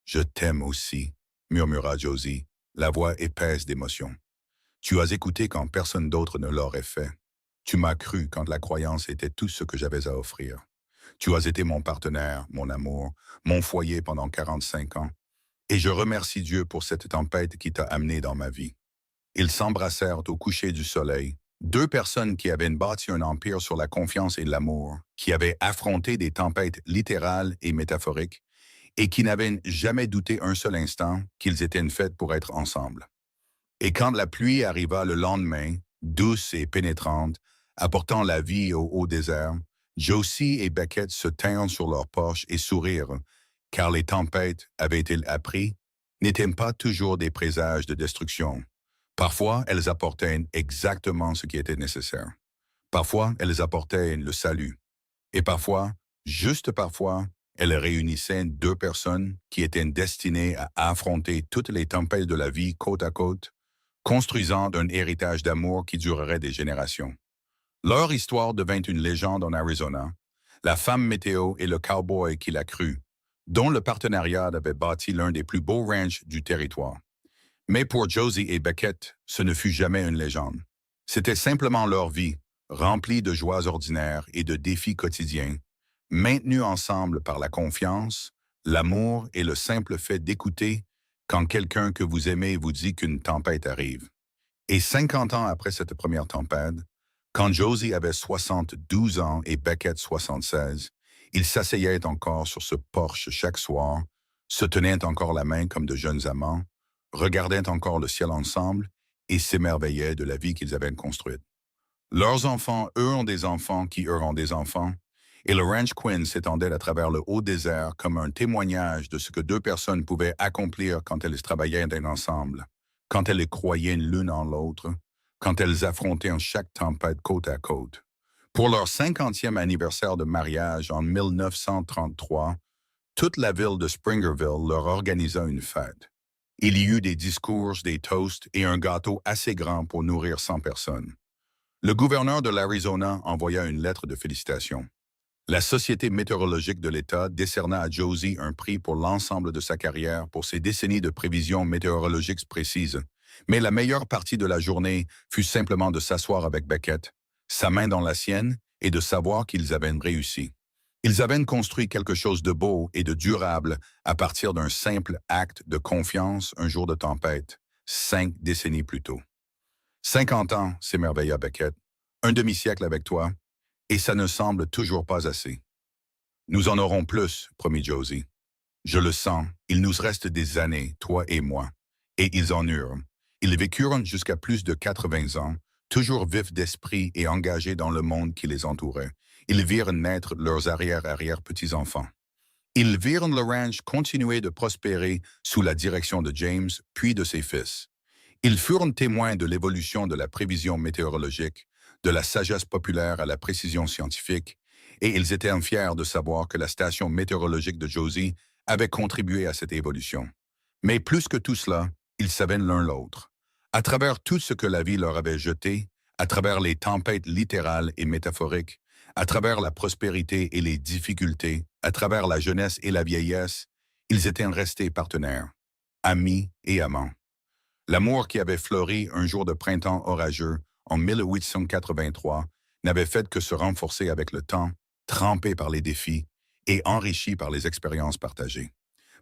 Je t'aime aussi, » murmura Josie, la voix épaisse d'émotion. « Tu as écouté quand personne d'autre ne l'aurait fait. Tu m'as cru quand la croyance était tout ce que j'avais à offrir. Tu as été mon partenaire, mon amour, mon foyer pendant 45 ans. Et je remercie Dieu pour cette tempête qui t'a amené dans ma vie. » Ils s'embrassèrent au coucher du soleil, deux personnes qui avaient bâti un empire sur la confiance et l'amour, qui avaient affronté des tempêtes littérales et métaphoriques, et qui n'avaient jamais douté un seul instant qu'ils étaient faits pour être ensemble. Et quand la pluie arriva le lendemain, douce et pénétrante, apportant la vie au haut désert, Josie et Beckett se tinrent sur leurs porches et sourirent, car les tempêtes, avaient-ils appris, n'étaient pas toujours des présages de destruction. Parfois, elles apportaient exactement ce qui était nécessaire. Parfois, elles apportaient le salut. Et parfois, juste parfois, elles réunissaient deux personnes qui étaient destinées à affronter toutes les tempêtes de la vie côte à côte, construisant un héritage d'amour qui durerait des générations. Leur histoire devint une légende en Arizona, la femme météo et le cowboy qui l'a cru, dont le partenariat avait bâti l'un des plus beaux ranchs du territoire. Mais pour Josie et Beckett, ce ne fut jamais une légende. C'était simplement leur vie, remplie de joies ordinaires et de défis quotidiens, maintenus ensemble par la confiance, l'amour et le simple fait d'écouter quand quelqu'un que vous aimez vous dit qu'une tempête arrive. Et 50 ans après cette première tempête, quand Josie avait 72 ans et Beckett 76, ils s'asseyaient encore sur ce porche chaque soir, se tenaient encore la main comme de jeunes amants, regardaient encore le ciel ensemble et s'émerveillaient de la vie qu'ils avaient construite. Leurs enfants, eux, ont des enfants qui, eux, ont des enfants, et le ranch Quinn s'étendait à travers le haut désert comme un témoignage de ce que deux personnes pouvaient accomplir quand elles travaillaient ensemble, quand elles croyaient l'une en l'autre, quand elles affrontaient chaque tempête côte à côte. Pour leur 50e anniversaire de mariage en 1933, toute la ville de Springerville leur organisa une fête. Il y eut des discours, des toasts et un gâteau assez grand pour nourrir 100 personnes. Le gouverneur de l'Arizona envoya une lettre de félicitations. La Société météorologique de l'État décerna à Josie un prix pour l'ensemble de sa carrière pour ses décennies de prévisions météorologiques précises. Mais la meilleure partie de la journée fut simplement de s'asseoir avec Beckett, sa main dans la sienne, et de savoir qu'ils avaient réussi. Ils avaient construit quelque chose de beau et de durable à partir d'un simple acte de confiance un jour de tempête, 5 décennies plus tôt. 50 ans, s'émerveilla Beckett. Un demi-siècle avec toi, et ça ne semble toujours pas assez. Nous en aurons plus, promit Josie. Je le sens, il nous reste des années, toi et moi. Et ils en eurent. Ils vécurent jusqu'à plus de 80 ans, toujours vifs d'esprit et engagés dans le monde qui les entourait. Ils virent naître leurs arrière-petits-enfants. Ils virent le ranch continuer de prospérer sous la direction de James, puis de ses fils. Ils furent témoins de l'évolution de la prévision météorologique, de la sagesse populaire à la précision scientifique, et ils étaient fiers de savoir que la station météorologique de Josie avait contribué à cette évolution. Mais plus que tout cela, ils savaient l'un l'autre. À travers tout ce que la vie leur avait jeté, à travers les tempêtes littérales et métaphoriques, à travers la prospérité et les difficultés, à travers la jeunesse et la vieillesse, ils étaient restés partenaires, amis et amants. L'amour qui avait fleuri un jour de printemps orageux en 1883 n'avait fait que se renforcer avec le temps, trempé par les défis et enrichi par les expériences partagées.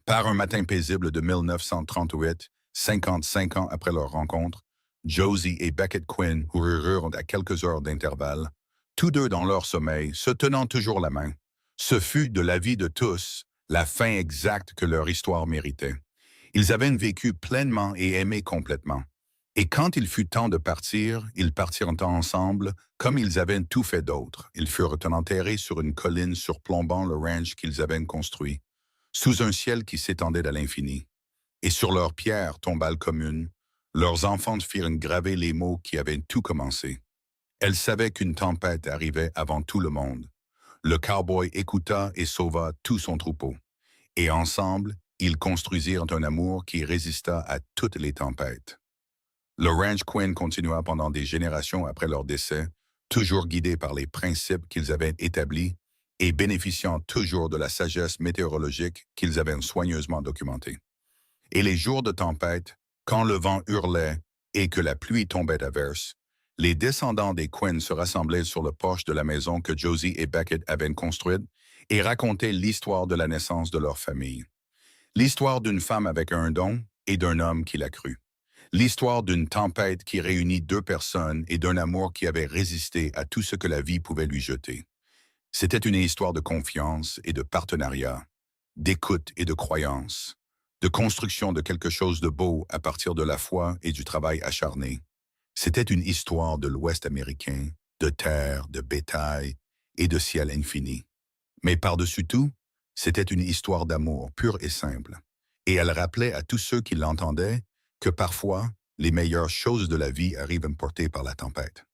Par un matin paisible de 1938, 55 ans après leur rencontre, Josie et Beckett Quinn coururent à quelques heures d'intervalle, tous deux dans leur sommeil, se tenant toujours la main. Ce fut, de l'avis de tous, la fin exacte que leur histoire méritait. Ils avaient vécu pleinement et aimé complètement. Et quand il fut temps de partir, ils partirent ensemble comme ils avaient tout fait d'autre. Ils furent enterrés sur une colline surplombant le ranch qu'ils avaient construit, sous un ciel qui s'étendait à l'infini. Et sur leurs pierres tombales communes, leurs enfants firent graver les mots qui avaient tout commencé. Elles savaient qu'une tempête arrivait avant tout le monde. Le cowboy écouta et sauva tout son troupeau. Et ensemble, ils construisirent un amour qui résista à toutes les tempêtes. Le ranch Quinn continua pendant des générations après leur décès, toujours guidé par les principes qu'ils avaient établis et bénéficiant toujours de la sagesse météorologique qu'ils avaient soigneusement documentée. Et les jours de tempête, quand le vent hurlait et que la pluie tombait à verse, les descendants des Quinn se rassemblaient sur le porche de la maison que Josie et Beckett avaient construite et racontaient l'histoire de la naissance de leur famille. L'histoire d'une femme avec un don et d'un homme qui l'a cru. L'histoire d'une tempête qui réunit deux personnes et d'un amour qui avait résisté à tout ce que la vie pouvait lui jeter. C'était une histoire de confiance et de partenariat, d'écoute et de croyance, de construction de quelque chose de beau à partir de la foi et du travail acharné. C'était une histoire de l'Ouest américain, de terre, de bétail et de ciel infini. Mais par-dessus tout, c'était une histoire d'amour pure et simple. Et elle rappelait à tous ceux qui l'entendaient que parfois, les meilleures choses de la vie arrivent portées par la tempête.